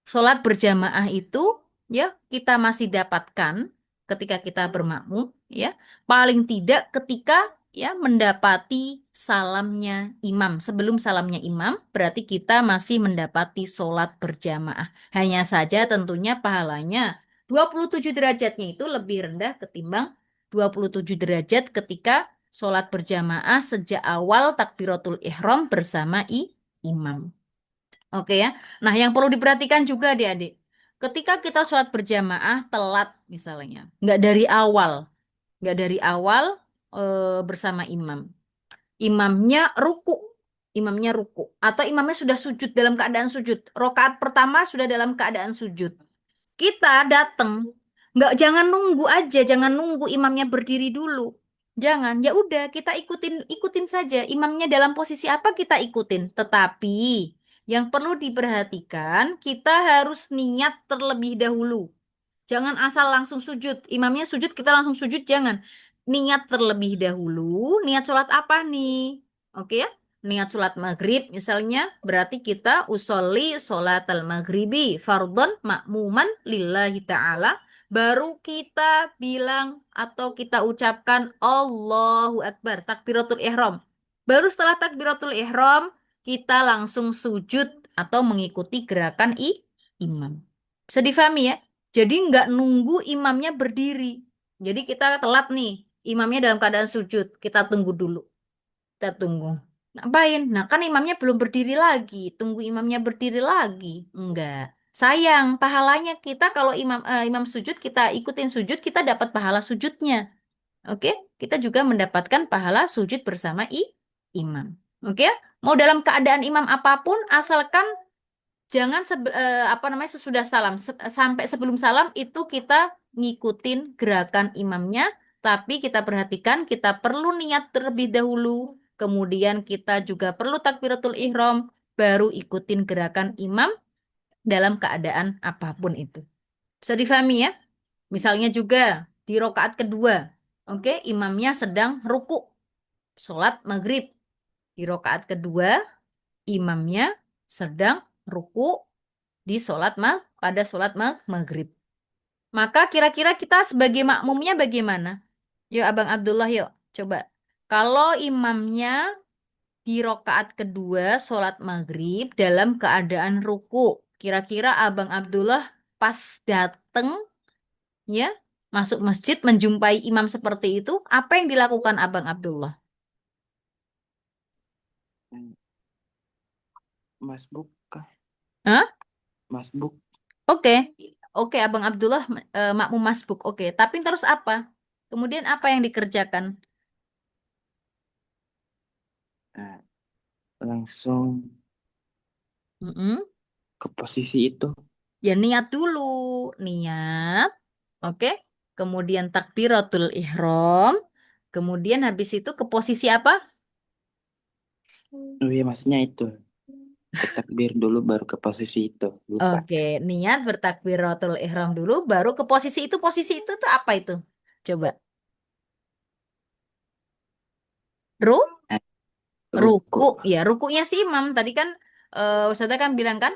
Speaker 1: sholat berjamaah itu ya kita masih dapatkan ketika kita bermakmum ya paling tidak ketika ya mendapati salamnya imam. Sebelum salamnya imam berarti kita masih mendapati sholat berjamaah. Hanya saja tentunya pahalanya 27 derajatnya itu lebih rendah ketimbang 27 derajat ketika sholat berjamaah sejak awal takbiratul ihram bersama imam. Oke ya. Nah, yang perlu diperhatikan juga adik-adik. Ketika kita sholat berjamaah telat misalnya, nggak dari awal bersama imam. Imamnya ruku, imamnya ruku, atau imamnya sudah sujud dalam keadaan sujud. Rokaat pertama sudah dalam keadaan sujud. Kita datang, nggak jangan nunggu aja, jangan nunggu imamnya berdiri dulu. Jangan, ya udah kita ikutin ikutin saja. Imamnya dalam posisi apa kita ikutin. Tetapi yang perlu diperhatikan, kita harus niat terlebih dahulu. Jangan asal langsung sujud. Imamnya sujud, kita langsung sujud, jangan. Niat terlebih dahulu. Niat sholat apa nih? Oke ya? Niat sholat maghrib misalnya, berarti kita usolli sholat al-maghribi. Fardhon makmuman lillahi ta'ala. Baru kita bilang atau kita ucapkan Allahu Akbar. Takbiratul ihram. Baru setelah takbiratul ihram, kita langsung sujud atau mengikuti gerakan imam. Bisa difahami ya? Jadi nggak nunggu imamnya berdiri. Jadi kita telat nih, imamnya dalam keadaan sujud. Kita tunggu dulu. Kita tunggu. Ngapain? Nah kan imamnya belum berdiri lagi. Tunggu imamnya berdiri lagi. Enggak. Sayang, pahalanya kita kalau imam sujud, kita ikutin sujud, kita dapat pahala sujudnya. Oke? Kita juga mendapatkan pahala sujud bersama imam. Oke? Mau dalam keadaan imam apapun, asalkan jangan apa namanya sesudah salam sampai sebelum salam itu kita ngikutin gerakan imamnya, tapi kita perhatikan kita perlu niat terlebih dahulu, kemudian kita juga perlu takbiratul ihram, baru ikutin gerakan imam dalam keadaan apapun itu. Bisa difahami ya? Misalnya juga di rokaat kedua, oke, imamnya sedang ruku, sholat maghrib. Di rokaat kedua, imamnya sedang ruku di pada sholat maghrib. Maka kira-kira kita sebagai makmumnya bagaimana? Yuk Abang Abdullah yuk coba. Kalau imamnya di rokaat kedua sholat maghrib dalam keadaan ruku, kira-kira Abang Abdullah pas dateng ya masuk masjid menjumpai imam seperti itu, apa yang dilakukan Abang Abdullah?
Speaker 4: Masbuk kah?
Speaker 1: Hah?
Speaker 4: Masbuk.
Speaker 1: Oke, oke Abang Abdullah makmum masbuk. Oke, tapi terus apa? Kemudian apa yang dikerjakan?
Speaker 4: Nah, langsung
Speaker 1: Mm-mm.
Speaker 4: ke posisi itu.
Speaker 1: Ya niat dulu, niat, oke. Kemudian takbiratul ihram, kemudian habis itu ke posisi apa?
Speaker 4: Oh iya, maksudnya itu. Takbir dulu baru ke posisi itu. Lupa.
Speaker 1: Oke, niat bertakbiratul ihram dulu, baru ke posisi itu. Posisi itu tuh apa itu? Coba. Ru,
Speaker 4: Eh,
Speaker 1: ruku,
Speaker 4: ruku.
Speaker 1: ya rukunya si imam. Tadi kan Ustazah kan bilang kan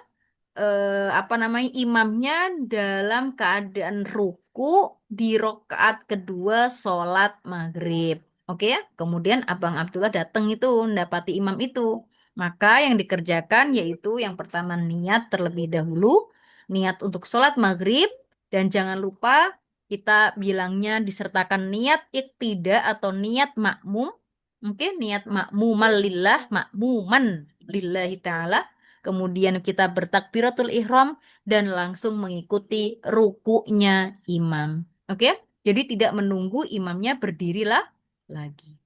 Speaker 1: apa namanya imamnya dalam keadaan ruku di rokaat kedua sholat maghrib. Oke ya. Kemudian Abang Abdullah datang itu mendapati imam itu. Maka yang dikerjakan yaitu yang pertama niat terlebih dahulu, niat untuk sholat maghrib dan jangan lupa kita bilangnya disertakan niat iktida atau niat makmum. Oke, niat makmuman lillah, makmuman lillahi ta'ala. Kemudian kita bertakbiratul ihram dan langsung mengikuti rukunya imam. Oke, jadi tidak menunggu imamnya berdirilah lagi.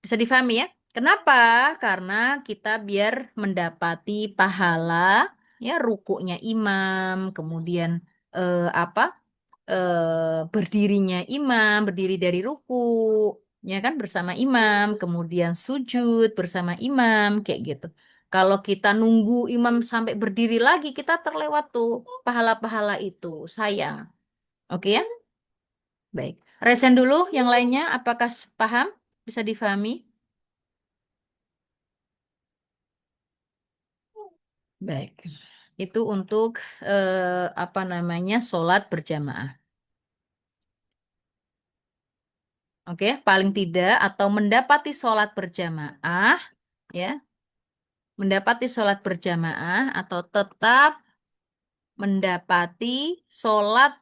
Speaker 1: Bisa difahami ya? Kenapa? Karena kita biar mendapati pahala ya rukunya imam, kemudian apa? Berdirinya imam, berdiri dari ruku, ya kan bersama imam, kemudian sujud bersama imam, kayak gitu. Kalau kita nunggu imam sampai berdiri lagi, kita terlewat tuh pahala-pahala itu, sayang. Oke ya? Baik. Resen dulu yang lainnya, apakah paham? Bisa difahami? Baik. Itu untuk apa namanya? Sholat berjamaah. Oke, paling tidak atau mendapati sholat berjamaah, ya, mendapati sholat berjamaah atau tetap mendapati sholat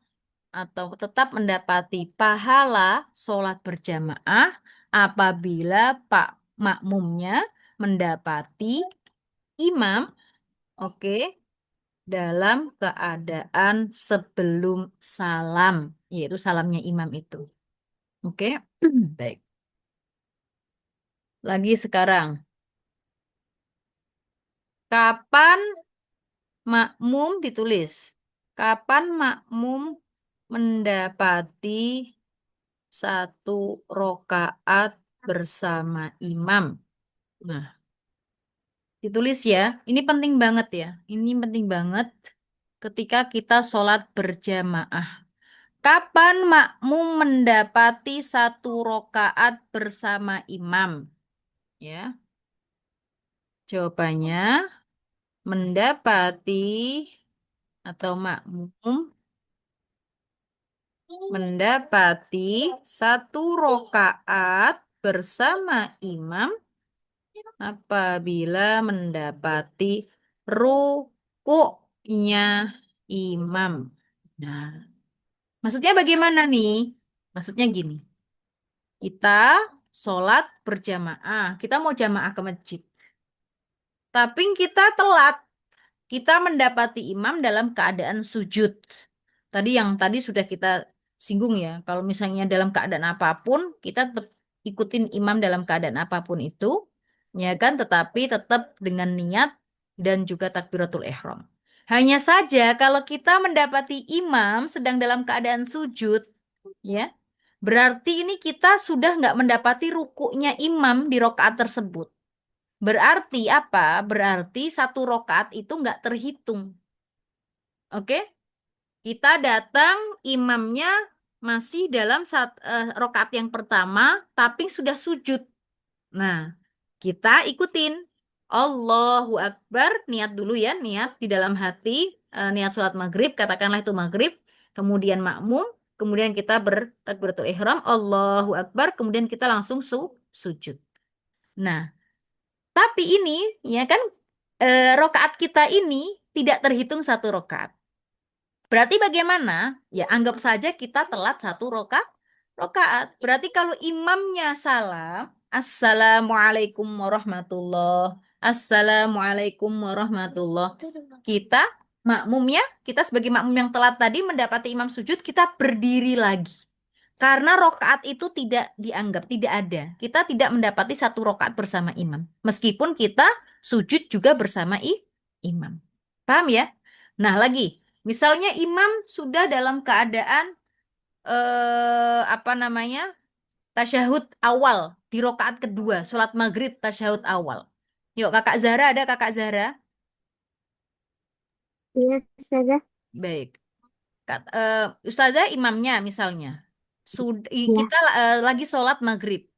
Speaker 1: atau tetap mendapati pahala sholat berjamaah apabila Pak makmumnya mendapati imam, oke, dalam keadaan sebelum salam, yaitu salamnya imam itu. Oke, baik. Lagi sekarang, kapan makmum ditulis? Kapan makmum mendapati satu rokaat bersama imam? Nah, ditulis ya. Ini penting banget ya. Ini penting banget ketika kita sholat berjamaah. Kapan makmum mendapati satu rokaat bersama imam? Ya, jawabannya mendapati atau makmum mendapati satu rokaat bersama imam apabila mendapati rukuknya imam. Nah, maksudnya bagaimana nih? Maksudnya gini, kita sholat berjamaah, kita mau jamaah ke masjid, tapi kita telat. Kita mendapati imam dalam keadaan sujud. Tadi yang tadi sudah kita singgung ya. Kalau misalnya dalam keadaan apapun, kita tetap ikutin imam dalam keadaan apapun itu, ya kan? Tetapi tetap dengan niat dan juga takbiratul ihram. Hanya saja kalau kita mendapati imam sedang dalam keadaan sujud, ya, berarti ini kita sudah nggak mendapati rukuknya imam di rokaat tersebut. Berarti apa? Berarti satu rokaat itu nggak terhitung. Oke? Kita datang, imamnya masih dalam rokaat yang pertama, tapi sudah sujud. Nah, kita ikutin. Allahu Akbar, niat dulu ya, niat di dalam hati, niat sholat maghrib, katakanlah itu maghrib. Kemudian makmum, kemudian kita bertakbiratul ihram, Allahu Akbar, kemudian kita langsung sujud. Nah, tapi ini ya kan rokaat kita ini tidak terhitung satu rokaat. Berarti bagaimana? Ya anggap saja kita telat satu rokaat. Berarti kalau imamnya salam, Assalamualaikum warahmatullah, Assalamualaikum warahmatullah. Kita makmumnya, kita sebagai makmum yang telat tadi mendapati imam sujud, kita berdiri lagi. Karena rokaat itu tidak dianggap, tidak ada. Kita tidak mendapati satu rokaat bersama imam. Meskipun kita sujud juga bersama imam. Paham ya? Nah lagi, misalnya imam sudah dalam keadaan apa namanya? Tasyahud awal di rokaat kedua, sholat maghrib tasyahud awal. Yuk Kakak Zahra, ada Kakak Zahra?
Speaker 3: Iya, Ustazah.
Speaker 1: Baik. Ustazah imamnya misalnya.
Speaker 3: Iya.
Speaker 1: Kita lagi sholat maghrib.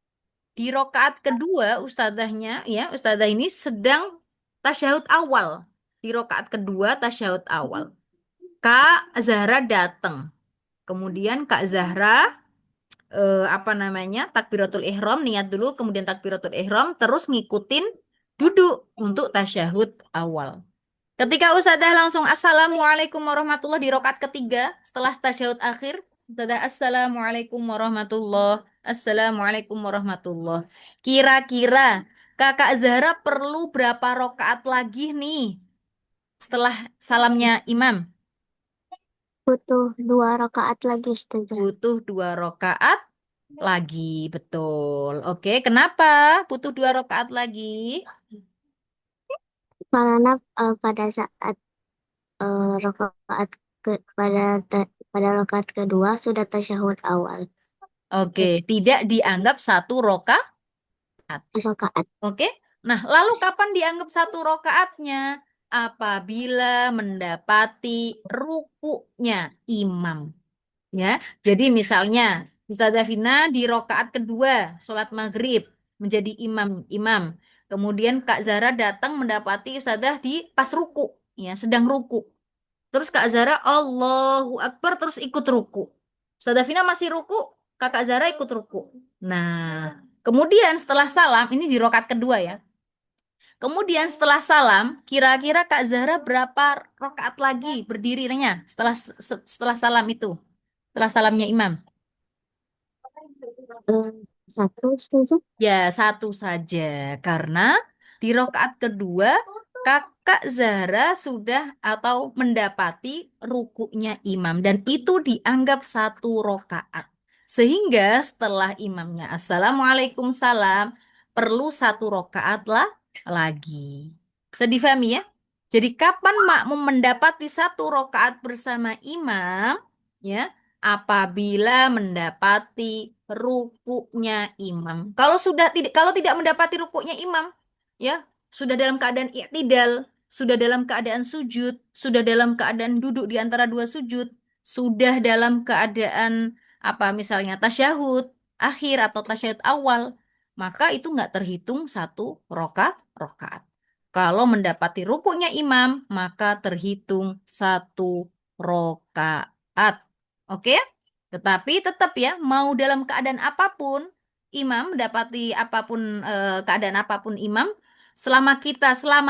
Speaker 1: Di rokaat kedua ustazahnya ya ustazah ini sedang tasyahud awal. Di rokaat kedua tasyahud awal. Kak Zahra datang. Kemudian Kak Zahra apa namanya? Takbiratul ihram, niat dulu, kemudian takbiratul ihram, terus ngikutin duduk untuk tasyahud awal. Ketika ustazah langsung Assalamualaikum warahmatullahi di rokaat ketiga setelah tasyahud akhir, Dadah, Assalamualaikum warahmatullah. Assalamualaikum warahmatullah. Kira-kira Kakak Zahra perlu berapa rokaat lagi nih setelah salamnya imam?
Speaker 3: Butuh 2 rakaat lagi, Ustazah.
Speaker 1: Butuh 2 rokaat lagi, betul. Oke, kenapa butuh 2 rokaat lagi?
Speaker 3: Karena pada saat rakaat pada rakaat kedua sudah tasyahud awal.
Speaker 1: Oke, tidak dianggap 1 rokaat.
Speaker 3: Rakaat.
Speaker 1: Oke. Nah, lalu kapan dianggap 1 rokaatnya? Apabila mendapati rukunya imam. Ya, jadi misalnya Ustazah Vina di rokaat kedua sholat maghrib menjadi imam. Kemudian Kak Zara datang mendapati Ustazah di pas ruku, ya sedang ruku. Terus Kak Zara Allahu Akbar terus ikut ruku. Ustazah Vina masih ruku, Kakak Zara ikut ruku. Nah, kemudian setelah salam ini di rokaat kedua ya. Kemudian setelah salam, kira-kira Kak Zahra berapa rokaat lagi berdirinya setelah salam itu? Setelah salamnya imam.
Speaker 3: Eh, Satu, Ustazah.
Speaker 1: Ya, 1 saja. Karena di rokaat kedua, Kakak Zahra sudah atau mendapati rukuknya imam. Dan itu dianggap 1 rokaat. Sehingga setelah imamnya Assalamualaikum salam, perlu 1 rokaat lah lagi. Bisa difahami ya? Jadi kapan makmum mendapati 1 rokaat bersama imam, ya? Apabila mendapati rukuknya imam. Kalau tidak mendapati rukuknya imam, ya, sudah dalam keadaan i'tidal, sudah dalam keadaan sujud, sudah dalam keadaan duduk di antara 2 sujud, sudah dalam keadaan apa misalnya tasyahud akhir atau tasyahud awal, maka itu nggak terhitung 1 rokaat. Kalau mendapati rukuknya imam, maka terhitung 1 rokaat. Oke? Tetapi tetap ya, mau dalam keadaan apapun, imam mendapati apapun keadaan apapun imam, selama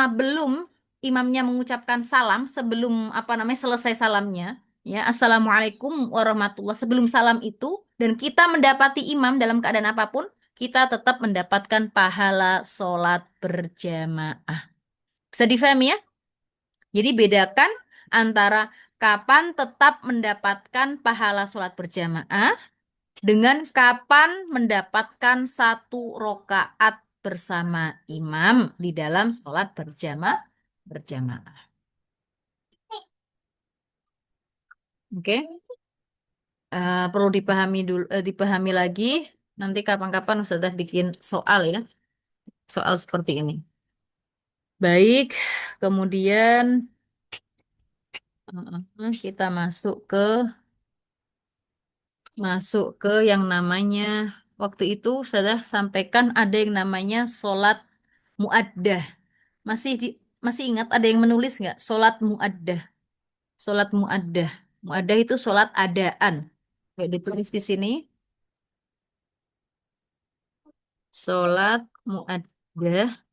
Speaker 1: belum imamnya mengucapkan salam sebelum apa namanya selesai salamnya, ya Assalamualaikum warahmatullah sebelum salam itu, dan kita mendapati imam dalam keadaan apapun, kita tetap mendapatkan pahala sholat berjamaah. Bisa difahami ya? Jadi bedakan antara kapan tetap mendapatkan pahala sholat berjamaah dengan kapan mendapatkan 1 rokaat bersama imam di dalam sholat berjamaah. Oke. Perlu dipahami dulu, dipahami lagi. Nanti kapan-kapan Ustazah bikin soal ya, soal seperti ini. Baik, kemudian kita masuk ke yang namanya waktu itu sudah sampaikan ada yang namanya sholat muaddah. Masih masih ingat ada yang menulis nggak sholat muaddah? Sholat muaddah. Muaddah itu sholat adaan. Kayak ditulis di sini. Sholat muaddah.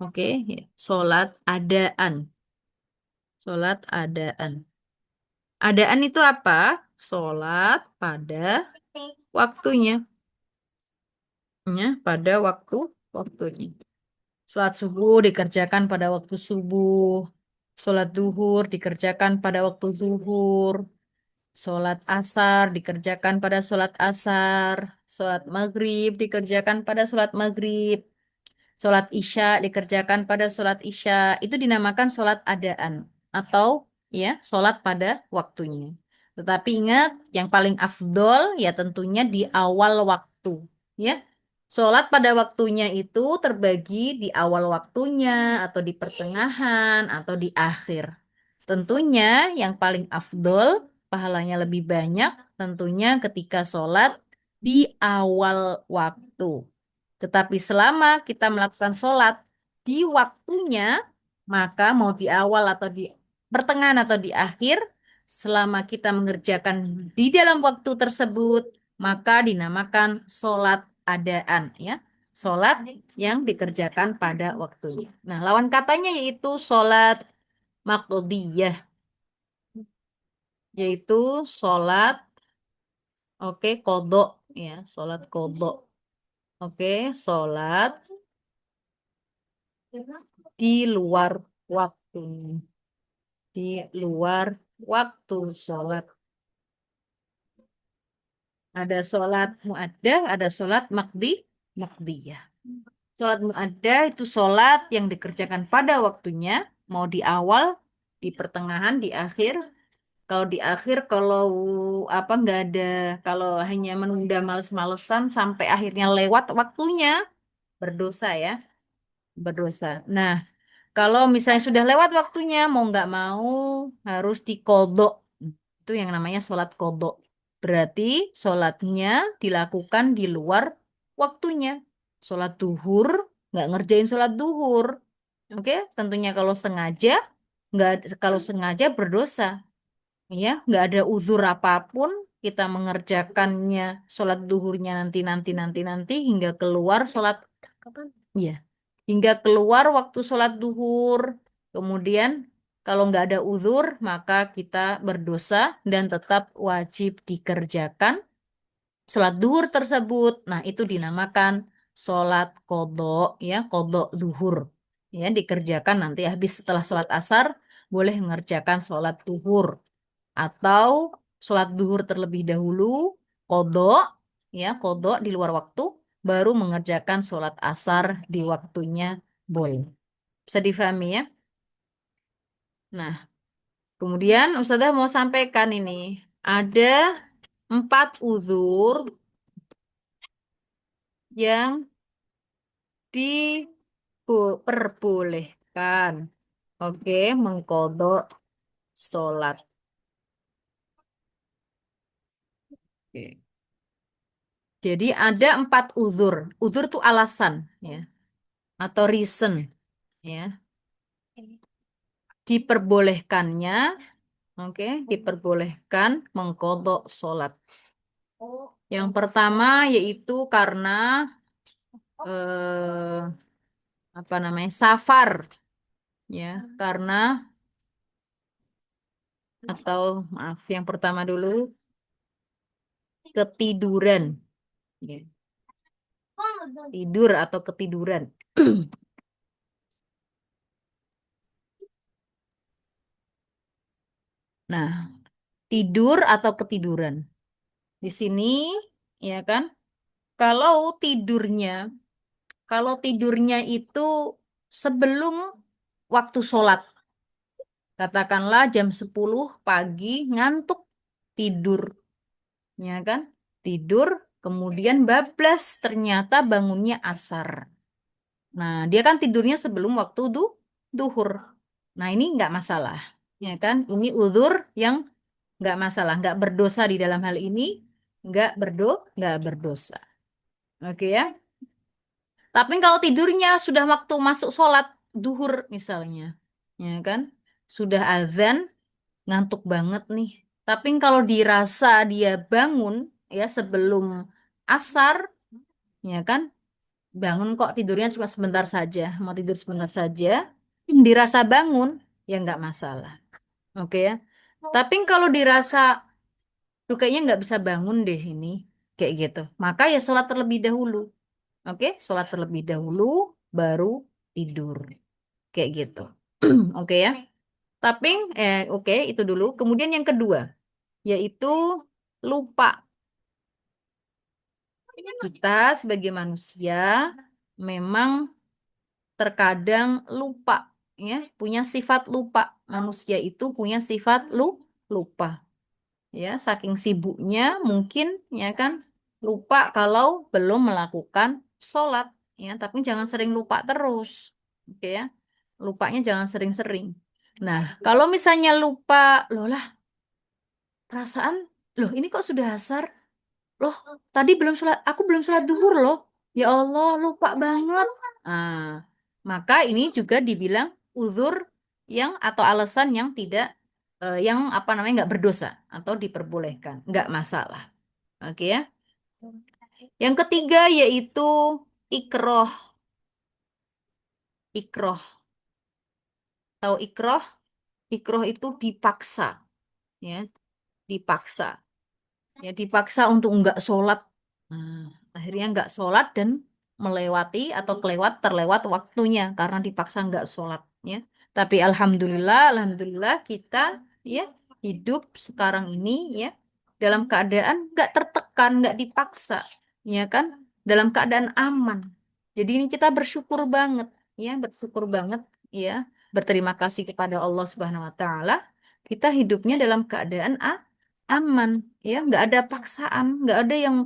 Speaker 1: Oke, ya. Sholat adaan. Sholat adaan. Adaan itu apa? Sholat pada waktunya. Ya, pada waktunya. Sholat subuh dikerjakan pada waktu subuh. Sholat duhur dikerjakan pada waktu duhur. Sholat asar dikerjakan pada sholat asar. Sholat maghrib dikerjakan pada sholat maghrib. Sholat isya dikerjakan pada sholat isya. Itu dinamakan sholat adaan. Atau ya sholat pada waktunya. Tetapi ingat yang paling afdol ya tentunya di awal waktu. Ya. Sholat pada waktunya itu terbagi di awal waktunya atau di pertengahan atau di akhir. Tentunya yang paling afdol, pahalanya lebih banyak, tentunya ketika sholat di awal waktu. Tetapi selama kita melakukan sholat di waktunya, maka mau di awal atau di pertengahan atau di akhir, selama kita mengerjakan di dalam waktu tersebut, maka dinamakan sholat adaan, ya. Sholat yang dikerjakan pada waktunya. Nah, lawan katanya yaitu sholat maqdiyah, yaitu sholat Oke, kodok ya, sholat kodok. Oke, sholat di luar waktu. Di luar waktu sholat. Ada sholat muaddah, ada sholat makdiyah. Sholat muaddah itu sholat yang dikerjakan pada waktunya, mau di awal, di pertengahan, di akhir. Kalau di akhir, kalau apa nggak ada, kalau hanya menunda males-malesan sampai akhirnya lewat waktunya, berdosa ya, berdosa. Nah, kalau misalnya sudah lewat waktunya, mau nggak mau harus dikodok. Itu yang namanya sholat kodok. Berarti sholatnya dilakukan di luar waktunya. Sholat duhur, nggak ngerjain sholat duhur. Oke, tentunya kalau sengaja, nggak kalau sengaja berdosa. Ya, nggak ada uzur apapun kita mengerjakannya sholat duhurnya nanti hingga keluar sholat. Iya, hingga keluar waktu sholat duhur. Kemudian kalau nggak ada uzur, maka kita berdosa dan tetap wajib dikerjakan sholat duhur tersebut. Nah, itu dinamakan sholat kodok, ya, kodok duhur. Ya, dikerjakan nanti habis setelah sholat asar, boleh mengerjakan sholat duhur. Atau sholat duhur terlebih dahulu, kodok, ya, kodok di luar waktu, baru mengerjakan sholat asar di waktunya boleh. Bisa difahami ya? Nah, kemudian Ustazah mau sampaikan ini. Ada 4 uzur yang diperbolehkan. Oke, mengkodok sholat. Oke. Jadi ada 4 uzur. Uzur itu alasan, ya, atau reason, ya. Diperbolehkannya, oke, diperbolehkan mengkodok sholat. Yang pertama yaitu karena eh, apa namanya, safar, ya, karena, atau maaf, yang pertama dulu ketiduran, ya. Tidur atau ketiduran. Nah, tidur atau ketiduran. Di sini, ya kan, kalau tidurnya, kalau tidurnya itu sebelum waktu sholat, katakanlah jam 10 pagi ngantuk tidur, ya kan? Tidur, kemudian bablas ternyata bangunnya asar. Nah, dia kan tidurnya sebelum waktu duhur. Nah, ini nggak masalah, ya kan? Ini uzur yang nggak masalah, nggak berdosa di dalam hal ini, nggak berdosa. Oke ya. Tapi kalau tidurnya sudah waktu masuk sholat duhur misalnya, ya kan? Sudah azan, ngantuk banget nih. Tapi kalau dirasa dia bangun ya sebelum asar, ya kan? Bangun kok tidurnya cuma sebentar saja, mau tidur sebentar saja, dirasa bangun ya nggak masalah. Oke ya. Tapi kalau dirasa tuh kayaknya nggak bisa bangun deh ini, kayak gitu. Maka ya sholat terlebih dahulu. Oke, sholat terlebih dahulu, baru tidur. Kayak gitu. Oke ya. Tapi, oke, itu dulu. Kemudian yang kedua, yaitu lupa. Kita sebagai manusia memang terkadang lupa, ya, punya sifat lupa. Manusia itu punya sifat lupa. Ya, saking sibuknya mungkin, ya kan, lupa kalau belum melakukan sholat, ya, tapi jangan sering lupa terus. Oke ya, lupanya jangan sering-sering. Nah, kalau misalnya lupa, loh lah, perasaan, loh ini kok sudah asar, loh tadi belum sholat, aku belum sholat duhur loh, ya Allah lupa banget. Nah, maka ini juga dibilang uzur yang atau alasan yang tidak, yang apa namanya, nggak berdosa atau diperbolehkan, nggak masalah. Oke ya. Yang ketiga yaitu ikroh. Ikroh. Tahu ikroh? Ikroh itu dipaksa, ya, dipaksa. Ya dipaksa untuk enggak sholat. Nah, akhirnya enggak sholat dan melewati atau terlewat waktunya karena dipaksa enggak sholat ya. Tapi alhamdulillah kita ya hidup sekarang ini ya dalam keadaan enggak tertekan, enggak dipaksa, ya kan? Dalam keadaan aman. Jadi ini kita bersyukur banget ya, bersyukur banget ya, berterima kasih kepada Allah Subhanahu wa taala. Kita hidupnya dalam keadaan aman ya, nggak ada paksaan, nggak ada yang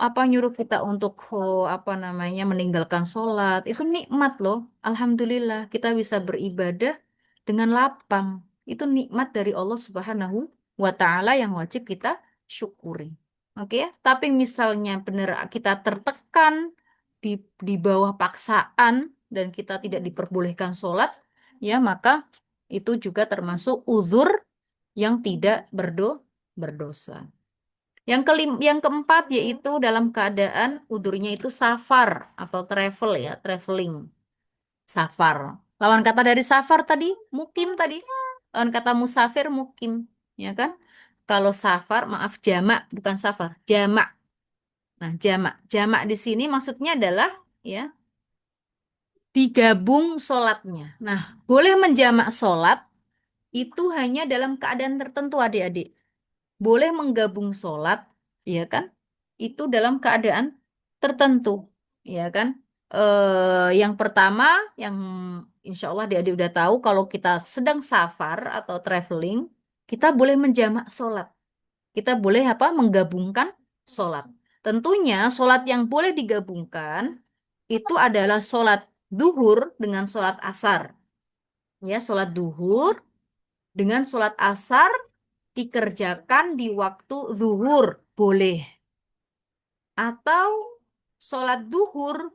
Speaker 1: apa nyuruh kita untuk apa namanya meninggalkan sholat. Itu nikmat loh, alhamdulillah kita bisa beribadah dengan lapang. Itu nikmat dari Allah Subhanahu wa taala yang wajib kita syukuri. Oke ya, tapi misalnya benar kita tertekan di bawah paksaan dan kita tidak diperbolehkan sholat, ya maka itu juga termasuk uzur yang tidak berdosa. Yang keempat yaitu dalam keadaan udurnya itu safar atau travel ya, traveling. Safar. Lawan kata dari safar tadi, mukim tadi. Lawan kata musafir mukim, ya kan? Kalau safar, maaf jamak bukan safar, jamak. Nah, jamak di sini maksudnya adalah ya digabung sholatnya. Nah, boleh menjamak sholat itu hanya dalam keadaan tertentu adik-adik. Boleh menggabung sholat, ya kan? Itu dalam keadaan tertentu, ya kan? Yang pertama, yang insya Allah adik-adik udah tahu, kalau kita sedang safar atau traveling, kita boleh menjamak sholat. Kita boleh apa? Menggabungkan sholat. Tentunya sholat yang boleh digabungkan itu adalah sholat duhur dengan sholat asar. Ya, sholat duhur dengan sholat asar dikerjakan di waktu zuhur boleh, atau sholat duhur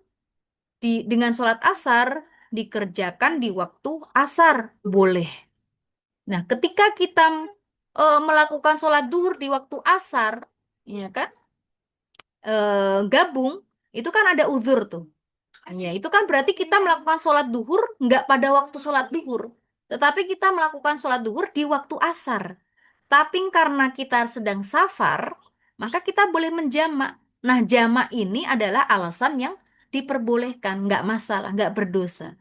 Speaker 1: dengan sholat asar dikerjakan di waktu asar boleh. Nah, ketika kita melakukan sholat duhur di waktu asar, ya kan, gabung, itu kan ada uzur tuh. Ya, itu kan berarti kita melakukan sholat duhur nggak pada waktu sholat duhur, tetapi kita melakukan sholat duhur di waktu asar. Tapi karena kita sedang safar, maka kita boleh menjamak. Nah, jamak ini adalah alasan yang diperbolehkan, nggak masalah, nggak berdosa.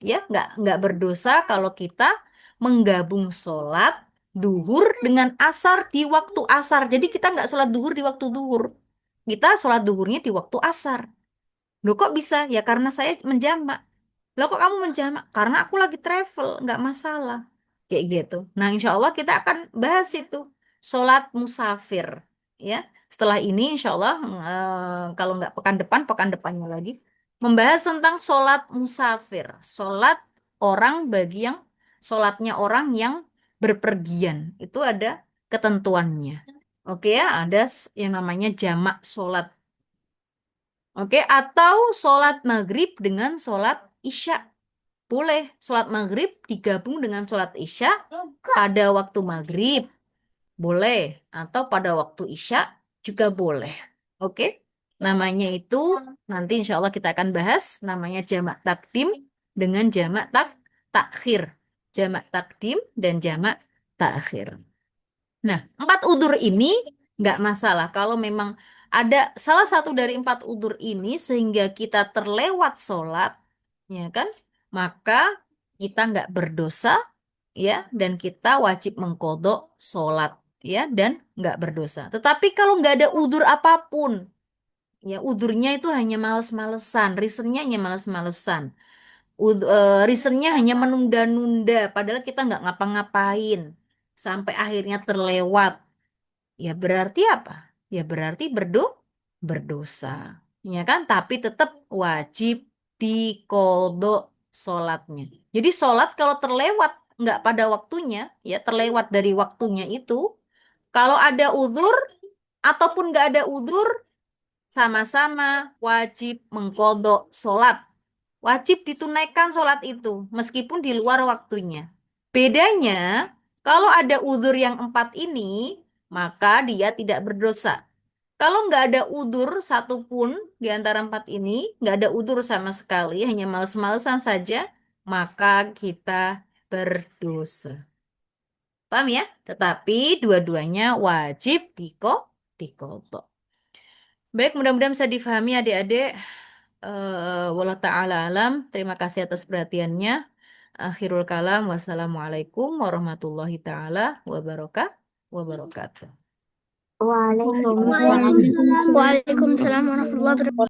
Speaker 1: Ya, nggak berdosa kalau kita menggabung sholat duhur dengan asar di waktu asar. Jadi kita nggak sholat duhur di waktu duhur. Kita sholat duhurnya di waktu asar. Loh kok bisa? Ya karena saya menjamak. Loh kok kamu menjamak? Karena aku lagi travel, nggak masalah. Kayak gitu. Nah, insya Allah kita akan bahas itu. Sholat musafir. Ya, setelah ini insya Allah, kalau nggak pekan depan, pekan depannya lagi. Membahas tentang sholat musafir. Sholat orang bagi yang, sholatnya orang yang berpergian. Itu ada ketentuannya. Oke ya, ada yang namanya jamak sholat. Oke, atau sholat maghrib dengan sholat isya. Boleh sholat maghrib digabung dengan sholat isya pada waktu maghrib. Boleh. Atau pada waktu isya juga boleh. Oke, namanya itu nanti insya Allah kita akan bahas. Namanya jamak takdim dengan jamak takhir. Jamak takdim dan jamak takhir. Nah, 4 udzur ini nggak masalah. Kalau memang ada salah satu dari 4 udzur ini sehingga kita terlewat sholat, ya kan? Maka kita nggak berdosa, ya, dan kita wajib mengkodok sholat, ya, dan nggak berdosa. Tetapi kalau nggak ada udzur apapun, ya, udzurnya itu hanya males-malesan, reasonnya hanya males-malesan. Reasonnya hanya menunda-nunda, padahal kita nggak ngapa-ngapain sampai akhirnya terlewat. Ya berarti apa? Ya berarti berdosa. Ya kan? Tapi tetap wajib dikodok sholatnya. Jadi sholat kalau terlewat nggak pada waktunya, ya terlewat dari waktunya itu, kalau ada uzur ataupun nggak ada uzur, sama-sama wajib mengkodok sholat. Wajib ditunaikan sholat itu, meskipun di luar waktunya. Bedanya, kalau ada uzur yang 4 ini, maka dia tidak berdosa. Kalau nggak ada udur satupun di antara 4 ini, nggak ada udur sama sekali, hanya males-malesan saja, maka kita berdosa. Paham ya? Tetapi dua-duanya wajib diqadha. Baik, mudah-mudahan bisa difahami adik-adik. Wallahu ta'ala alam. Terima kasih atas perhatiannya. Akhirul kalam. Wassalamualaikum warahmatullahi ta'ala wabarakatuh.
Speaker 3: Waalaikumsalam.
Speaker 2: Waalaikumsalam.
Speaker 5: Waalaikumsalam warahmatullahi wabarakatuh.